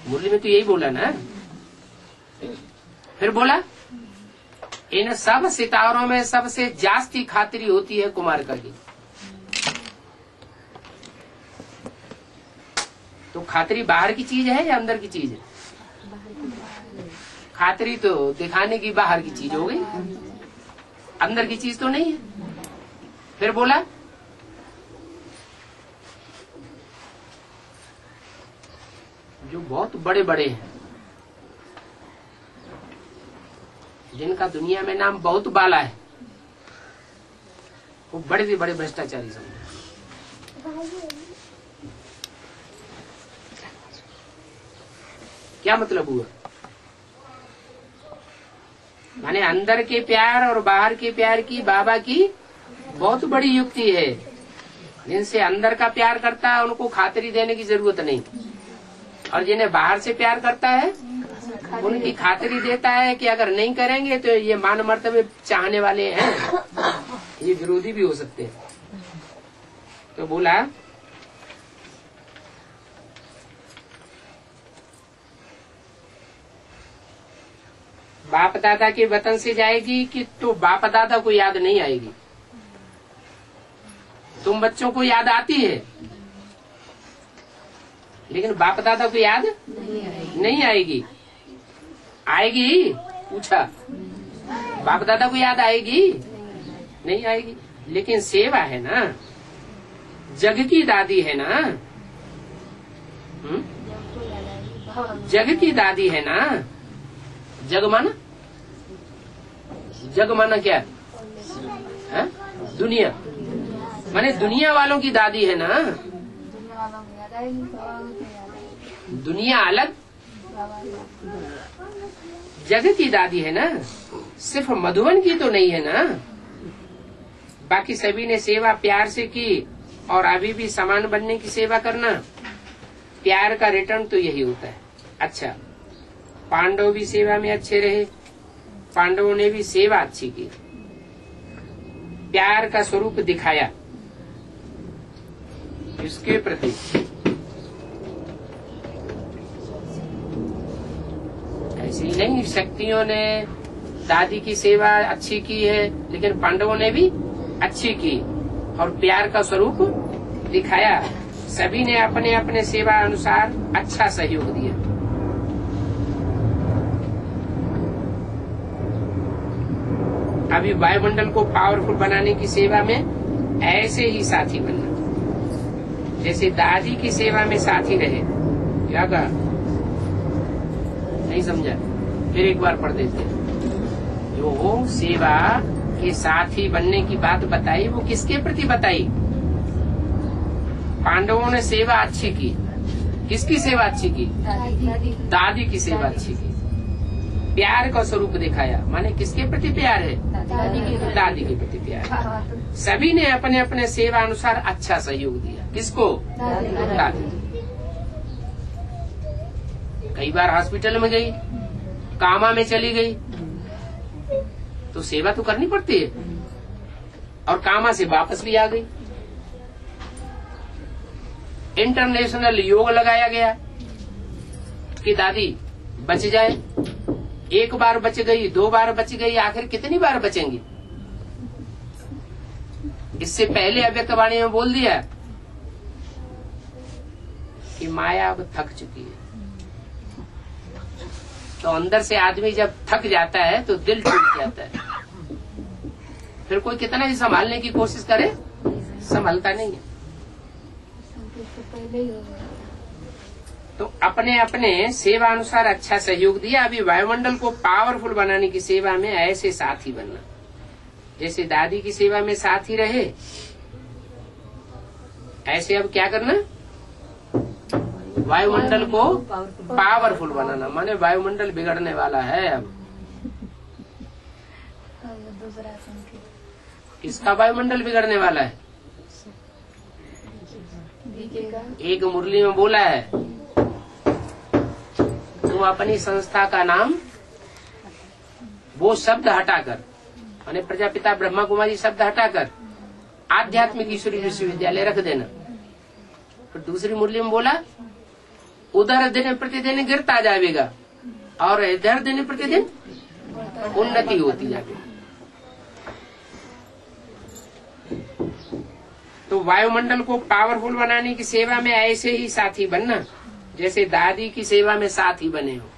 मुरली में तो यही बोला ना। फिर बोला इन सब सितारों में सबसे जास्ती खातिरी होती है कुमारिका की। तो खातिरी बाहर की चीज है या अंदर की चीज है? खातिरी तो दिखाने की बाहर की चीज हो गई, अंदर की चीज तो नहीं है। फिर बोला जो बहुत बड़े बड़े हैं, जिनका दुनिया में नाम बहुत बाला है, वो बड़े से बड़े भ्रष्टाचारी समझे। क्या मतलब हुआ? माने अंदर के प्यार और बाहर के प्यार की बाबा की बहुत बड़ी युक्ति है। जिनसे अंदर का प्यार करता है उनको खातिरी देने की जरूरत नहीं, और जिन्हें बाहर से प्यार करता है उनकी खातिरी देता है कि अगर नहीं करेंगे तो ये मान मर्तबे चाहने वाले हैं, ये विरोधी भी हो सकते हैं। तो बोला बाप दादा के वतन से जाएगी कि तो बाप दादा को याद नहीं आएगी। तुम बच्चों को याद आती है, लेकिन बाप दादा को याद नहीं आएगी। आएगी? पूछा। बाप दादा को याद आएगी? नहीं आएगी। लेकिन सेवा है ना, जग की दादी है ना, जग की दादी है ना। जग माना, जग माना क्या है? दुनिया, माने दुनिया वालों की दादी है ना। दुनिया अलग, जग की दादी है ना। सिर्फ मधुबन की तो नहीं है ना। बाकी सभी ने सेवा प्यार से की, और अभी भी समान बनने की सेवा करना, प्यार का रिटर्न तो यही होता है। अच्छा, पांडव भी सेवा में अच्छे रहे, पांडवों ने भी सेवा अच्छी की, प्यार का स्वरूप दिखाया इसके प्रति। ऐसे ही नहीं, शक्तियों ने दादी की सेवा अच्छी की है, लेकिन पांडवों ने भी अच्छी की और प्यार का स्वरूप दिखाया। सभी ने अपने अपने सेवा अनुसार अच्छा सहयोग दिया। अभी वायुमंडल को पावरफुल बनाने की सेवा में ऐसे ही साथी बनना, जैसे दादी की सेवा में साथी रहे। क्या कहा? नहीं समझा? फिर एक बार पढ़ देते। जो सेवा के साथी बनने की बात बताई, वो किसके प्रति बताई? पांडवों ने सेवा अच्छी की। किसकी सेवा अच्छी की? दादी की सेवा अच्छी की। प्यार का स्वरूप दिखाया, माने किसके प्रति प्यार है? दादी के प्रति प्यार। सभी ने अपने अपने सेवा अनुसार अच्छा सहयोग दिया। किसको? दादी। कई बार हॉस्पिटल में गई, कामा में चली गई, तो सेवा तो करनी पड़ती है, और कामा से वापस भी आ गई। इंटरनेशनल योग लगाया गया कि दादी बच जाए। एक बार बच गई, 2 बार बच गई, आखिर कितनी बार बचेंगी? इससे पहले अव्यक्तवाणी में बोल दिया कि माया अब थक चुकी है। तो अंदर से आदमी जब थक जाता है तो दिल टूट जाता है, फिर कोई कितना ही संभालने की कोशिश करे, संभलता नहीं है। तो अपने अपने सेवा अनुसार अच्छा सहयोग दिया। अभी वायुमंडल को पावरफुल बनाने की सेवा में ऐसे साथी बनना, जैसे दादी की सेवा में साथी रहे, ऐसे अब क्या करना? वायुमंडल को पावरफुल बनाना। माने वायुमंडल बिगड़ने वाला है अब। किसका वायुमंडल बिगड़ने वाला है? एक मुरली में बोला है, तुम अपनी संस्था का नाम वो शब्द हटाकर, माने प्रजापिता ब्रह्मा कुमारी शब्द हटाकर आध्यात्मिक ईश्वरी विश्वविद्यालय रख देना। फिर दूसरी मुरली में बोला, उधर दिन प्रतिदिन गिरता जाएगा और इधर दिन प्रतिदिन उन्नति होती जाएगी। तो वायुमंडल को पावरफुल बनाने की सेवा में ऐसे ही साथी बनना, जैसे दादी की सेवा में साथी बने हो।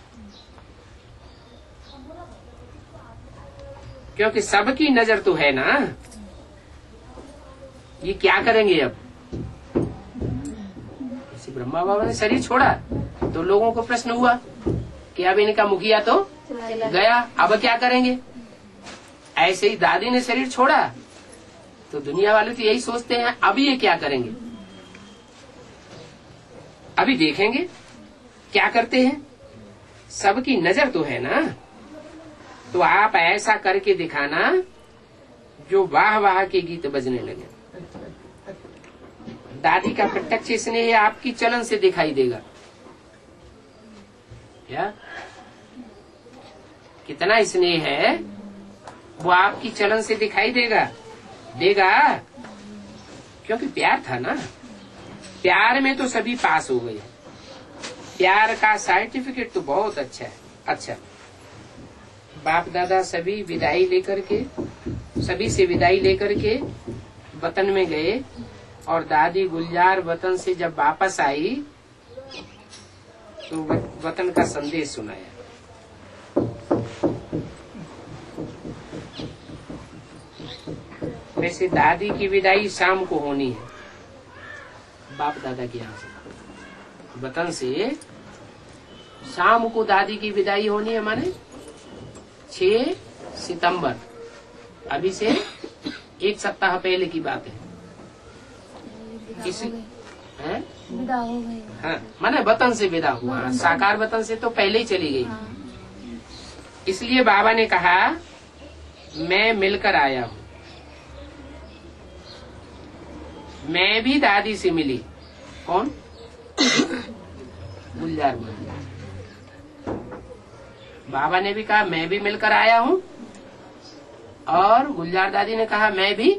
क्योंकि सबकी नजर तो है ना। ये क्या करेंगे अब? जैसे ब्रह्मा बाबा ने शरीर छोड़ा तो लोगों को प्रश्न हुआ कि अब इनका मुखिया तो गया, अब क्या करेंगे? ऐसे ही दादी ने शरीर छोड़ा तो दुनिया वाले तो यही सोचते हैं अब ये क्या करेंगे। अभी देखेंगे क्या करते हैं, सबकी नजर तो है ना। तो आप ऐसा करके दिखाना जो वाह वाह के गीत बजने लगे। दादी का प्रत्यक्ष स्नेह आपकी चलन से दिखाई देगा। क्या कितना स्नेह है वो आपकी चलन से दिखाई देगा क्योंकि प्यार था ना। प्यार में तो सभी पास हो गए। प्यार का सर्टिफिकेट तो बहुत अच्छा है। अच्छा, बाप दादा सभी से विदाई लेकर के वतन में गए और दादी गुलजार वतन से जब वापस आई तो वतन का संदेश सुनाया। वैसे दादी की विदाई शाम को होनी है, बाप दादा के यहाँ से वतन से शाम को दादी की विदाई होनी है, माने 6 सितंबर। अभी से 1 सप्ताह पहले की बात है। विदा हो गई। हाँ, माने वतन से विदा हुआ। साकार वतन से तो पहले ही चली गई। इसलिए बाबा ने कहा मैं मिलकर आया हूँ। मैं भी दादी से मिली। कौन? गुलजार बाबा ने भी कहा मैं भी मिलकर आया हूँ, और गुलजार दादी ने कहा मैं भी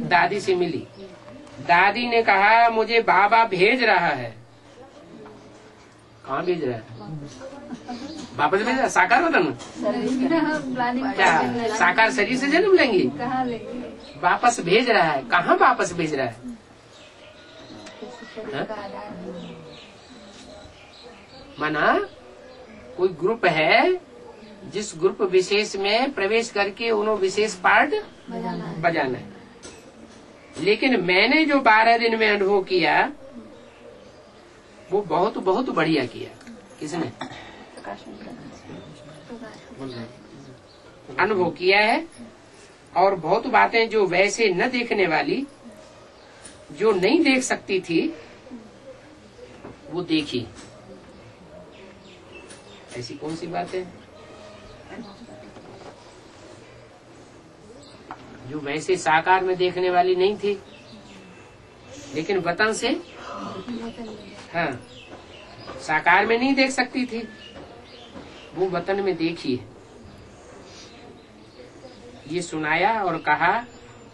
दादी से मिली। दादी ने कहा मुझे बाबा भेज रहा है। कहाँ भेज रहा है? वापस भेज रहा है साकार वतन में। क्या साकार शरीर से जन्म लेंगी? वापस भेज रहा है। कहाँ वापस भेज रहा है? माना कोई ग्रुप है, जिस ग्रुप विशेष में प्रवेश करके उन्होंने विशेष पार्ट बजाना है। लेकिन मैंने जो 12 दिन में अनुभव किया वो बहुत बहुत बढ़िया किया। किसने अनुभव किया है? और बहुत बातें जो वैसे न देखने वाली, जो नहीं देख सकती थी, वो देखी। ऐसी कौन सी बात है जो वैसे साकार में देखने वाली नहीं थी, लेकिन वतन से हाँ साकार में नहीं देख सकती थी, वो वतन में देखी है। ये सुनाया और कहा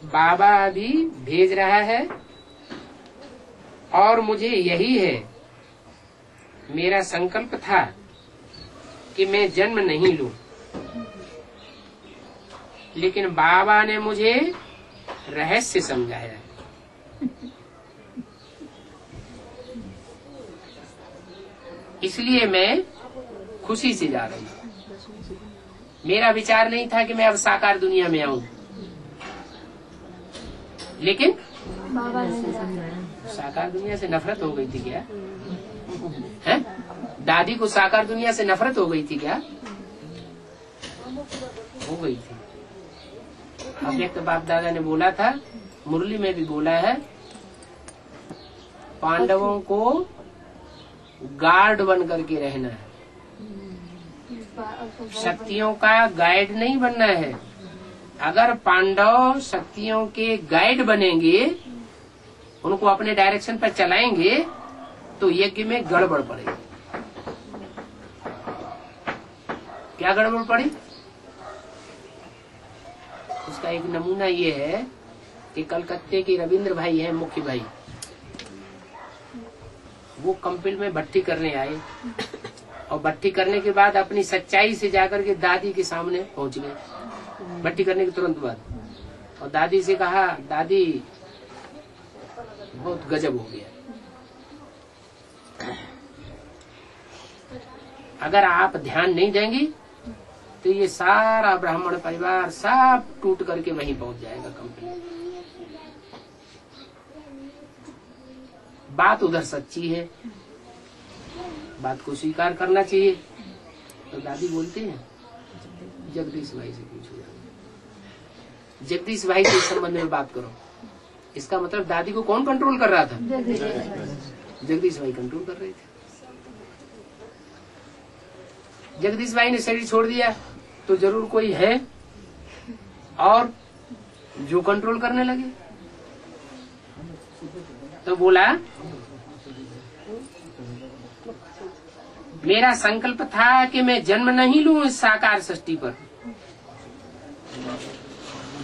बाबा अभी भेज रहा है और मुझे यही है, मेरा संकल्प था कि मैं जन्म नहीं लूं, लेकिन बाबा ने मुझे रहस्य समझाया। इसलिए मैं खुशी से जा रही हूँ। मेरा विचार नहीं था कि मैं अब साकार दुनिया में आऊं, लेकिन साकार दुनिया से नफरत हो गई थी क्या? है? दादी को साकार दुनिया से नफरत हो गई थी क्या? हो गई थी। अव्यक्त बाप दादा ने बोला था, मुरली में भी बोला है, पांडवों को गार्ड बन करके रहना है, शक्तियों का गाइड नहीं बनना है। अगर पांडव शक्तियों के गाइड बनेंगे, उनको अपने डायरेक्शन पर चलाएंगे, तो यज्ञ में गड़बड़ पड़ेगी। क्या गड़बड़ पड़ी? उसका एक नमूना ये है कि कलकत्ते के रविंद्र भाई हैं, मुख्य भाई, वो कंपिल में भट्टी करने आए और भट्टी करने के बाद अपनी सच्चाई से जाकर के दादी के सामने पहुंच गए, भट्टी करने के तुरंत बाद। और दादी से कहा, दादी बहुत गजब हो गया, अगर आप ध्यान नहीं देंगी तो ये सारा ब्राह्मण परिवार सब टूट करके वहीं पहुंच जाएगा कंप्लीट। बात उधर सच्ची है, बात को स्वीकार करना चाहिए। तो दादी बोलते हैं जगदीश भाई से पूछो, जगदीश भाई के संबंध में बात करो। इसका मतलब दादी को कौन कंट्रोल कर रहा था? जगदीश भाई कंट्रोल कर रहे थे। जगदीश भाई ने शरीर छोड़ दिया तो जरूर कोई है और जो कंट्रोल करने लगे। तो बोला मेरा संकल्प था कि मैं जन्म नहीं लूं इस साकार सृष्टि पर,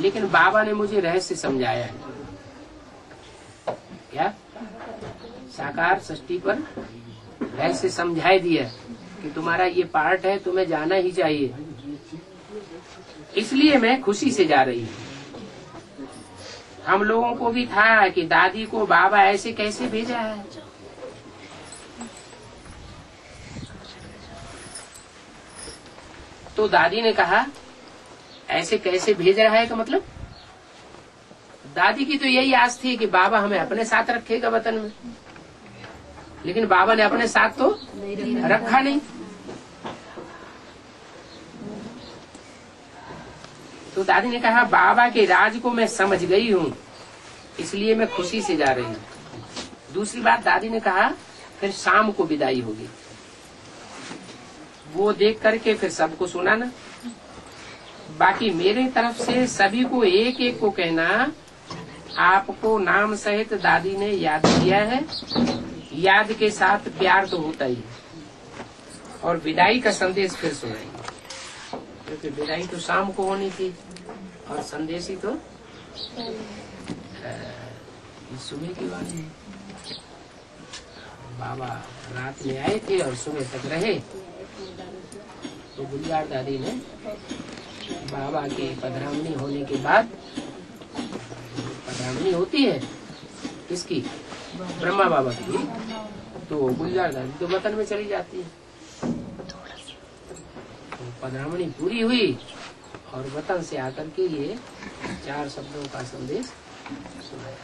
लेकिन बाबा ने मुझे रहस्य समझाया है। क्या? साकार सृष्टि पर रहस्य समझाई दिया कि तुम्हारा ये पार्ट है, तुम्हें जाना ही चाहिए, इसलिए मैं खुशी से जा रही हूँ। हम लोगों को भी था कि दादी को बाबा ऐसे कैसे भेजा है। तो दादी ने कहा ऐसे कैसे भेज रहा है का मतलब दादी की तो यही आस थी कि बाबा हमें अपने साथ रखेगा वतन में, लेकिन बाबा ने अपने साथ तो रखा नहीं। तो दादी ने कहा बाबा के राज को मैं समझ गई हूँ, इसलिए मैं खुशी से जा रही हूँ। दूसरी बात दादी ने कहा फिर शाम को विदाई होगी, वो देख करके फिर सबको सुनाना। बाकी मेरे तरफ से सभी को एक एक को कहना आपको नाम सहित दादी ने याद किया है, याद के साथ प्यार तो होता ही है, और विदाई का संदेश फिर सुनाएंगे, क्योंकि विदाई तो शाम को होनी थी और संदेश ही तो सुबह की वाणी है। बाबा रात में आए थे और सुबह तक रहे, तो गुलजार दादी ने बाबा के पधरामणी होने के बाद, पधरामणी होती है किसकी? ब्रह्मा बाबा की, तो गुलजार दादी तो वतन में चली जाती है। तो पधरामणी पूरी हुई और वतन से आकर के ये 4 शब्दों का संदेश सुनाया।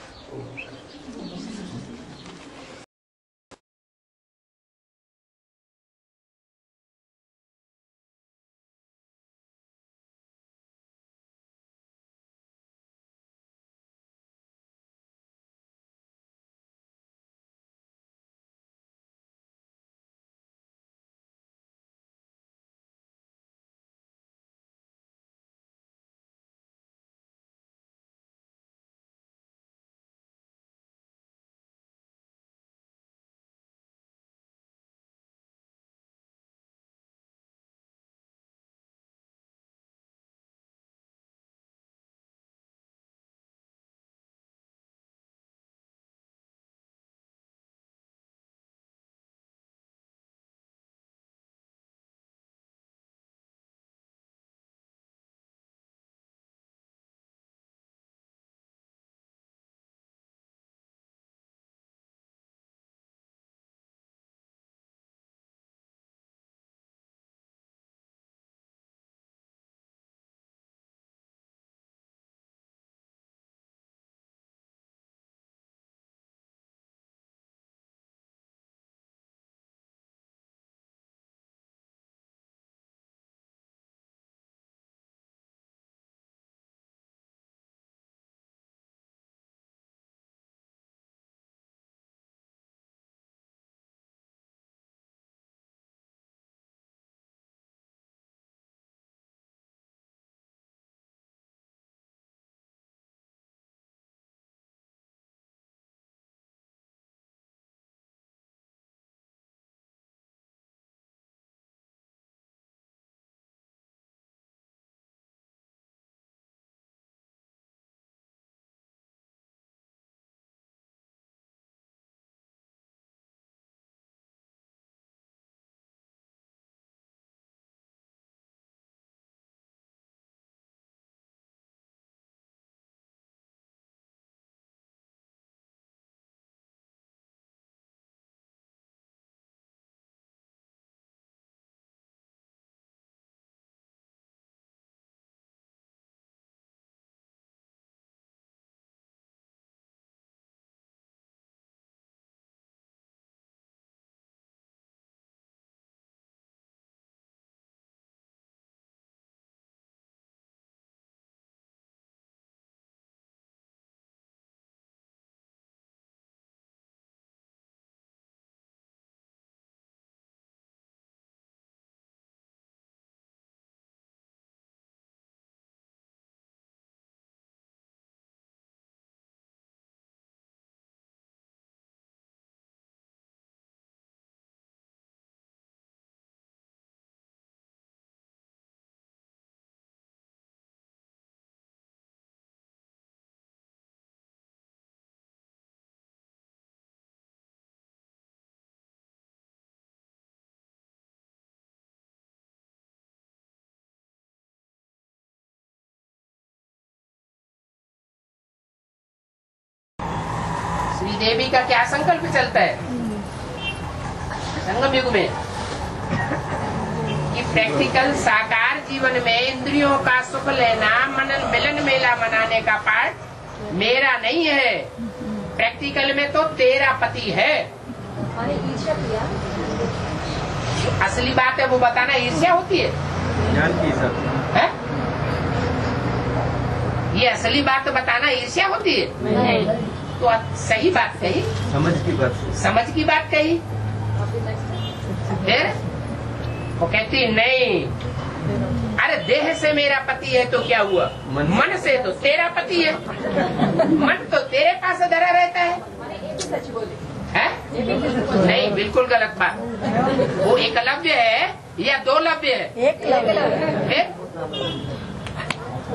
श्रीदेवी का क्या संकल्प चलता है संगम युग में कि प्रैक्टिकल साकार जीवन में इंद्रियों का सुख लेना, मनन मिलन मेला मनाने का पार्ट मेरा नहीं है। प्रैक्टिकल में तो तेरा पति है। असली बात है वो बताना ईर्ष्या होती है, है? ये असली बात बताना ईर्ष्या होती है? नहीं। तो सही बात कही, समझ की बात कही। फिर वो कहती नहीं, अरे देह से मेरा पति है तो क्या हुआ, मन से तो तेरा पति है। मन तो तेरे पास धरा रहता है, नहीं बिल्कुल गलत बात। वो एकलव्य है या दो लव्य है? एकलव्य।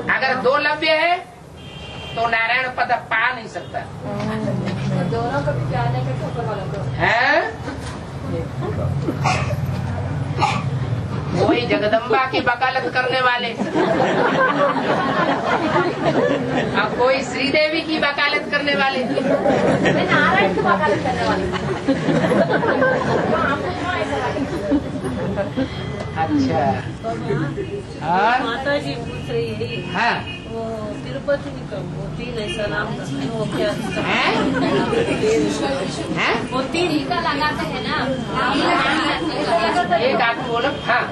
अगर दो लव्य है तो नारायण पद पा नहीं सकता दोनों को भी प्यार नहीं करते है। वही जगदम्बा की वकालत करने वाले अब कोई श्रीदेवी की वकालत करने वाले, नारायण की वकालत करने वाले। अच्छा। और माता जी पूछ रही है, हाँ वो तिरुपति वो तीन ऐसा नाम वो क्या है? वो तीन लगाते हैं ना, एक आदमी बोलो। हाँ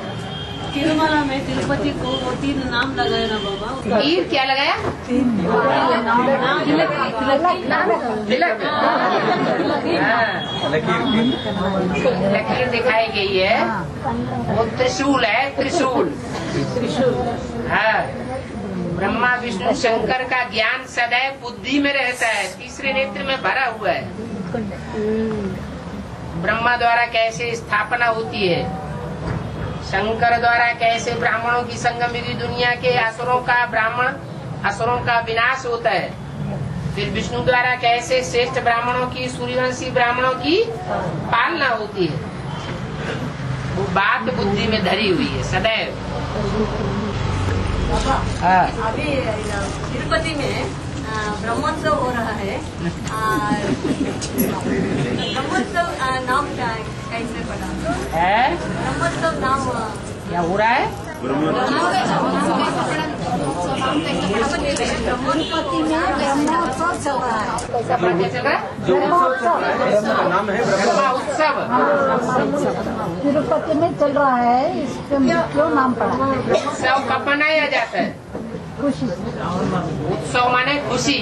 तिरुमला में तिरुपति को वो तीन नाम लगाए ना बाबा। तीर क्या लगाया? तिलक। लकीर दिखाई गई है, वो त्रिशूल है, त्रिशूल। हाँ, ब्रह्मा विष्णु शंकर का ज्ञान सदैव बुद्धि में रहता है, तीसरे नेत्र में भरा हुआ है। ब्रह्मा द्वारा कैसे स्थापना होती है, शंकर द्वारा कैसे ब्राह्मणों की संगम युगी दुनिया के असुरों का विनाश होता है, फिर विष्णु द्वारा कैसे श्रेष्ठ ब्राह्मणों की, सूर्यवंशी ब्राह्मणों की पालना होती है, वो बात बुद्धि में धरी हुई है सदैव। अभी तिरुपति में ब्रह्मोत्सव हो रहा है। ब्रह्मोत्सव नाम कैसे पड़ा है? ब्रह्मोत्सव नाम क्या हो रहा है? उत्सव तिरुपति में चल रहा है, इसके क्यों नाम पड़ा? उत्सव कब मनाया जाता है? खुशी। उत्सव माने खुशी।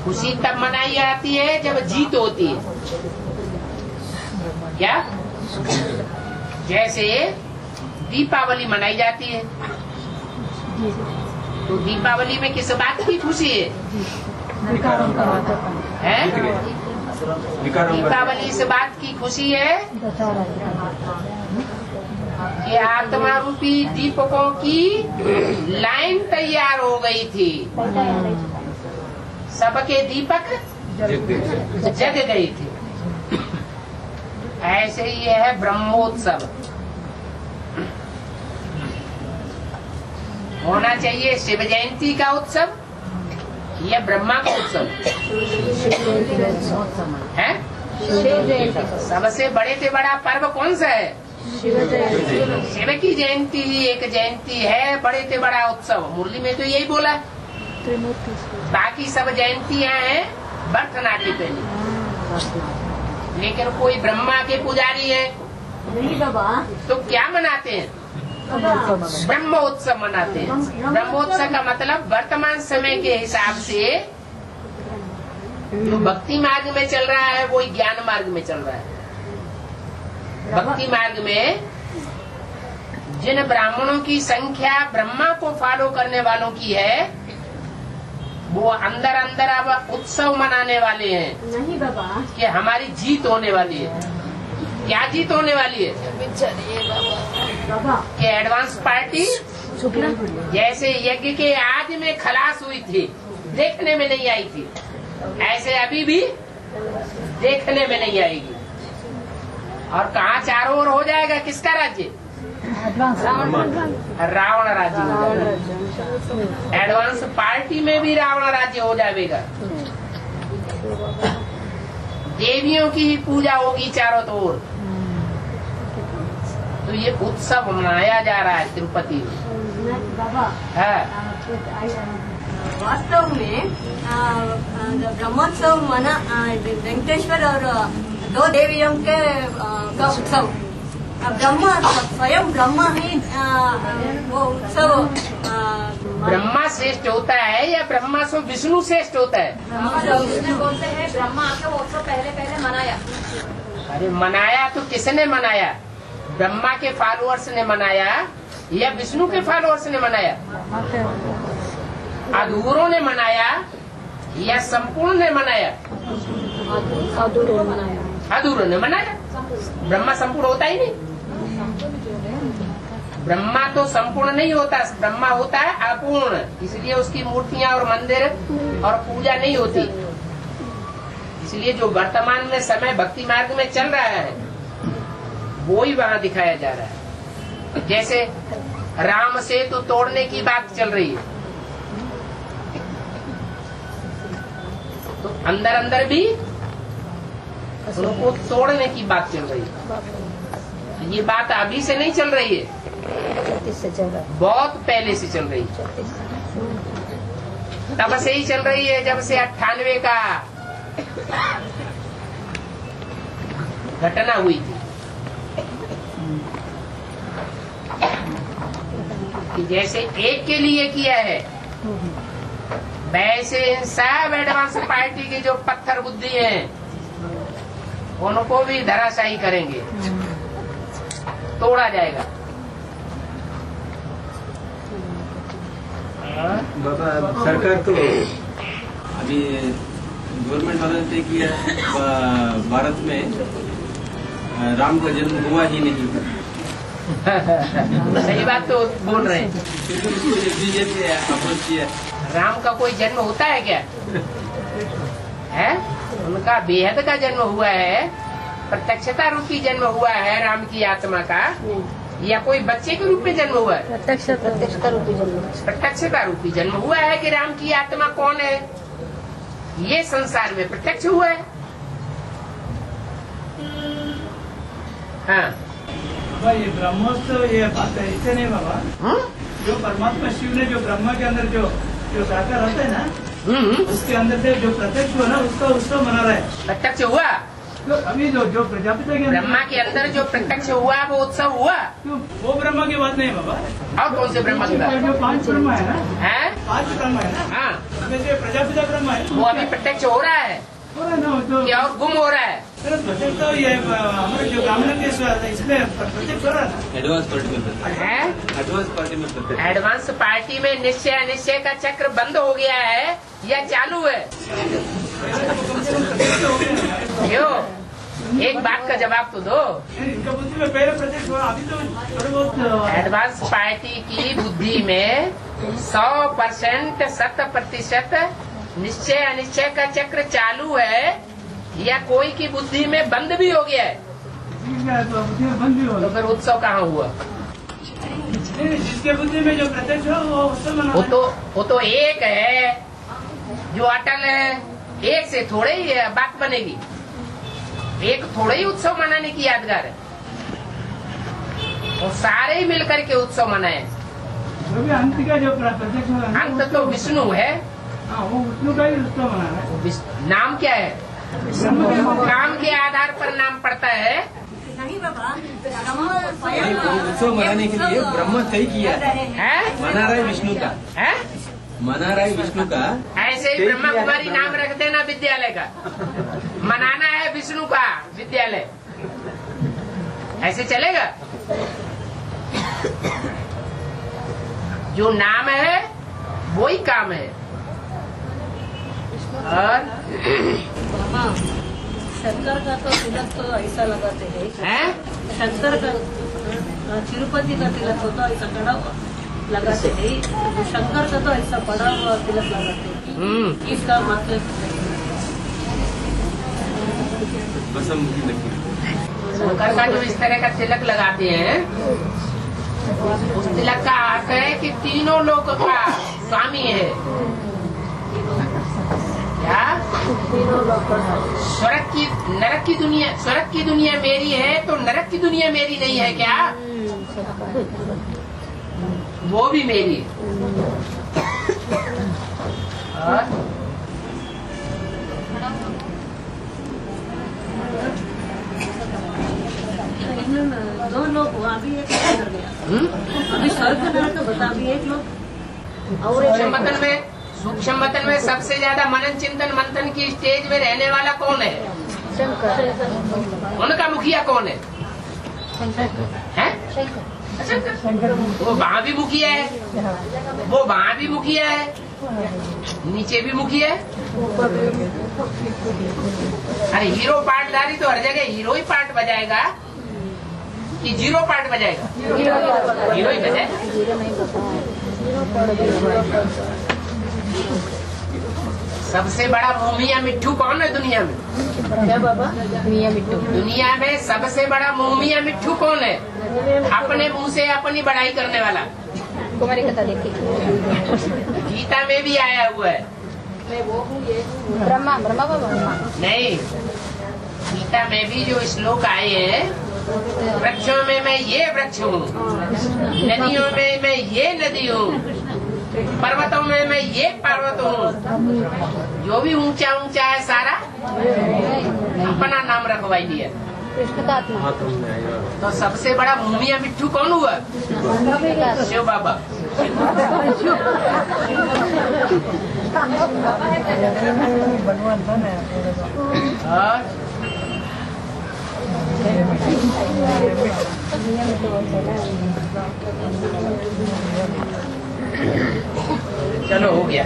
खुशी तब मनाई जाती है जब जीत होती है। क्या? जैसे दीपावली मनाई जाती है, तो दीपावली में किस बात की खुशी है? दीपावली इस बात की खुशी है कि आत्मा रूपी दीपकों की लाइन तैयार हो गई थी, सबके दीपक जग गई थी। ऐसे ही है ब्रह्मोत्सव होना चाहिए। शिव जयंती का उत्सव या ब्रह्मा का उत्सव है? सबसे बड़े से बड़ा पर्व कौन सा है? शिव की जयंती ही एक जयंती है, बड़े से बड़ा उत्सव। मुरली में तो यही बोला, बाकी सब जयंतियां हैं भरतनाट्यम पे, लेकिन कोई ब्रह्मा के पुजारी है नहीं बाबा तो क्या मनाते हैं? ब्रह्मोत्सव मनाते हैं। ब्रह्मोत्सव का मतलब वर्तमान समय के हिसाब से जो भक्ति मार्ग में चल रहा है वो ज्ञान मार्ग में चल रहा है। भक्ति मार्ग में जिन ब्राह्मणों की संख्या ब्रह्मा को फॉलो करने वालों की है, वो अंदर अंदर अब उत्सव मनाने वाले हैं। नहीं बाबा कि हमारी जीत होने वाली है। क्या जीत होने वाली है? बाबा कि एडवांस पार्टी जैसे यज्ञ के आदि में खलास हुई थी, देखने में नहीं आई थी, ऐसे अभी भी देखने में नहीं आएगी। और कहाँ चारों ओर हो जाएगा किसका राज्य? रावण राज्य हो जाएगा। एडवांस पार्टी में भी रावण राज्य हो जाएगा। देवियों की ही पूजा होगी चारों ओर। तो ये उत्सव मनाया जा रहा है तिरुपति में। है वास्तव में ब्रह्मोत्सव मना वेंकटेश्वर और दो देवियों के का उत्सव। ब्रह्मा स्वयं ब्रह्मा ही वो उत्सव ब्रह्मा श्रेष्ठ होता है या ब्रह्मा से विष्णु श्रेष्ठ होता है? उसने बोलते हैं ब्रह्मा आके वो उत्सव पहले मनाया। अरे मनाया तो किसने मनाया? ब्रह्मा के फॉलोअर्स ने मनाया या विष्णु के फॉलोअर्स ने मनाया? अधूरों ने मनाया या संपूर्ण ने मनाया? अधूरों ने मनाया। ब्रह्मा संपूर्ण होता ही नहीं। ब्रह्मा तो संपूर्ण नहीं होता, ब्रह्मा होता है अपूर्ण, इसलिए उसकी मूर्तियां और मंदिर और पूजा नहीं होती। इसलिए जो वर्तमान में समय भक्ति मार्ग में चल रहा है वो ही वहाँ दिखाया जा रहा है। जैसे राम सेतु तोड़ने की बात चल रही है, तो अंदर अंदर भी उनको तोड़ने की बात चल रही है। ये बात अभी से नहीं चल रही है, बहुत पहले से चल रही है। तब से ही चल रही है जब से 98 का घटना हुई थी कि जैसे एक के लिए किया है वैसे इन सब एडवांस पार्टी के जो पत्थर बुद्धि हैं उनको भी धराशायी करेंगे, तोड़ा जाएगा। बाबा सरकार तो अभी गवर्नमेंट वालों ने तय किया भारत में राम का जन्म हुआ ही नहीं। सही बात तो बोल रहे हैं। बीजेपी अपोज किया। राम का कोई जन्म होता है क्या? है उनका बेहद का जन्म हुआ है, प्रत्यक्षता रूपी जन्म हुआ है राम की आत्मा का, या कोई बच्चे के रूप में जन्म हुआ है? प्रत्यक्षता रूपी जन्म। प्रत्यक्षता रूपी जन्म हुआ है कि राम की आत्मा कौन है ये संसार में प्रत्यक्ष हुआ है। हाँ ये ब्रह्मोत्सव ये बात ऐसे नहीं बाबा। जो परमात्मा शिव ने जो ब्रह्मा के अंदर जो साकार होता है ना, उसके अंदर से जो प्रत्यक्ष हुआ ना उसका उत्सव मना रहा है। प्रत्यक्ष हुआ तो अभी जो प्रजापिता के ब्रह्मा के अंदर जो प्रत्यक्ष हुआ वो उत्सव हुआ। वो ब्रह्मा की बात नहीं है बाबा। और कौन से ब्रह्मा की बात? जो 5 ब्रह्मा है ना, है 5 ब्रह्मा है ना, हाँ जैसे प्रजापिता ब्रह्मा है वो अभी प्रत्यक्ष हो रहा है हो रहा है ना, तो या और गुम हो रहा है? प्रत्यक्ष तो ये हमारे जो ब्राह्मण के इसमें प्रत्यक्ष हो रहा है। एडवांस पार्टी में है एडवांस पार्टी में प्रत्यक्ष। एडवांस पार्टी में निश्चय अनिश्चय का चक्र बंद हो गया है या चालू है? यो एक बात का जवाब तो दो। इनका बुद्धि में पहले प्रत्यक्ष हुआ, अभी तो थोड़े बहुत एडवांस पार्टी की बुद्धि में 100% 100% निश्चय अनिश्चय का चक्र चालू है या कोई की बुद्धि में बंद भी हो गया है? बुद्धि में बंद भी हो तो फिर उत्सव कहाँ हुआ? जिसके बुद्धि में जो प्रत्यक्ष हो वो उत्सव मना। वो तो एक है जो अटल है, एक से थोड़े ही बात बनेगी, एक थोड़े ही उत्सव मनाने की यादगार है। वो सारे ही मिलकर के उत्सव मनाए। जो भी अंत का जो प्रत्यक्ष हो अंत तो विष्णु है। हाँ, वो विष्णु का ही उत्सव मना है। नाम क्या है? नाम के आधार पर नाम पड़ता है। नहीं बाबा, ब्रह्मा स्वयं उत्सव मनाने के लिए ब्रह्मा तय किया है? मना रहा है विष्णु का, है? मना रहा है विष्णु का। ऐसे ही ब्रह्मा कुमारी नाम रख देना विद्यालय का, मनाना है विष्णु का विद्यालय, ऐसे चलेगा? जो नाम है वो ही काम है। और शंकर का तो तिलक तो ऐसा लगाते हैं, शंकर का तिरुपति का तिलक होता ऐसा कड़ा लगाते हैं, शंकर का तो ऐसा बड़ा हुआ तिलक लगाते हैं। इसका मतलब शंकर का जो इस तरह का तिलक लगाते हैं, उस तिलक का अर्थ है कि तीनों लोग का स्वामी है। क्या नरक की दुनिया, स्वर्ग की दुनिया मेरी है तो नरक की दुनिया मेरी नहीं है क्या? वो भी मेरी है। दो लोग वहाँ भी एक कर गया। अभी स्वर्ग नरक बता भी एक लोग और सूक्ष्म वतन में सबसे ज्यादा मनन चिंतन मंथन की स्टेज में रहने वाला कौन है? उनका मुखिया कौन है? वो वहाँ भी मुखिया है, वो वहाँ भी मुखिया है, नीचे भी मुखिया है। अरे हीरो पार्टधारी तो हर जगह हीरो ही पार्ट बजाएगा कि जीरो पार्ट बजाएगा? हीरो ही बजाएगा। सबसे बड़ा मोमिया मिट्ठू कौन है दुनिया में? क्या बाबा? मियाँ मिट्टू। दुनिया में सबसे बड़ा मोमिया मिट्ठू कौन है? अपने मुंह से अपनी बड़ाई करने वाला। कुमारी कथा देखी, गीता में भी आया हुआ है। ब्रह्मा बाबा नहीं, गीता में भी जो श्लोक आए हैं, वृक्षों में मैं ये वृक्ष हूँ, नदियों में मैं ये नदी हूँ, पर्वतों में मैं ये पर्वत हूँ। जो भी ऊंचा ऊंचा है सारा अपना नाम रखवाई दिया। कृष्ण का आत्मा। तो सबसे बड़ा मुमिया मिट्ठू कौन हुआ? शिव बाबा। और चलो हो गया।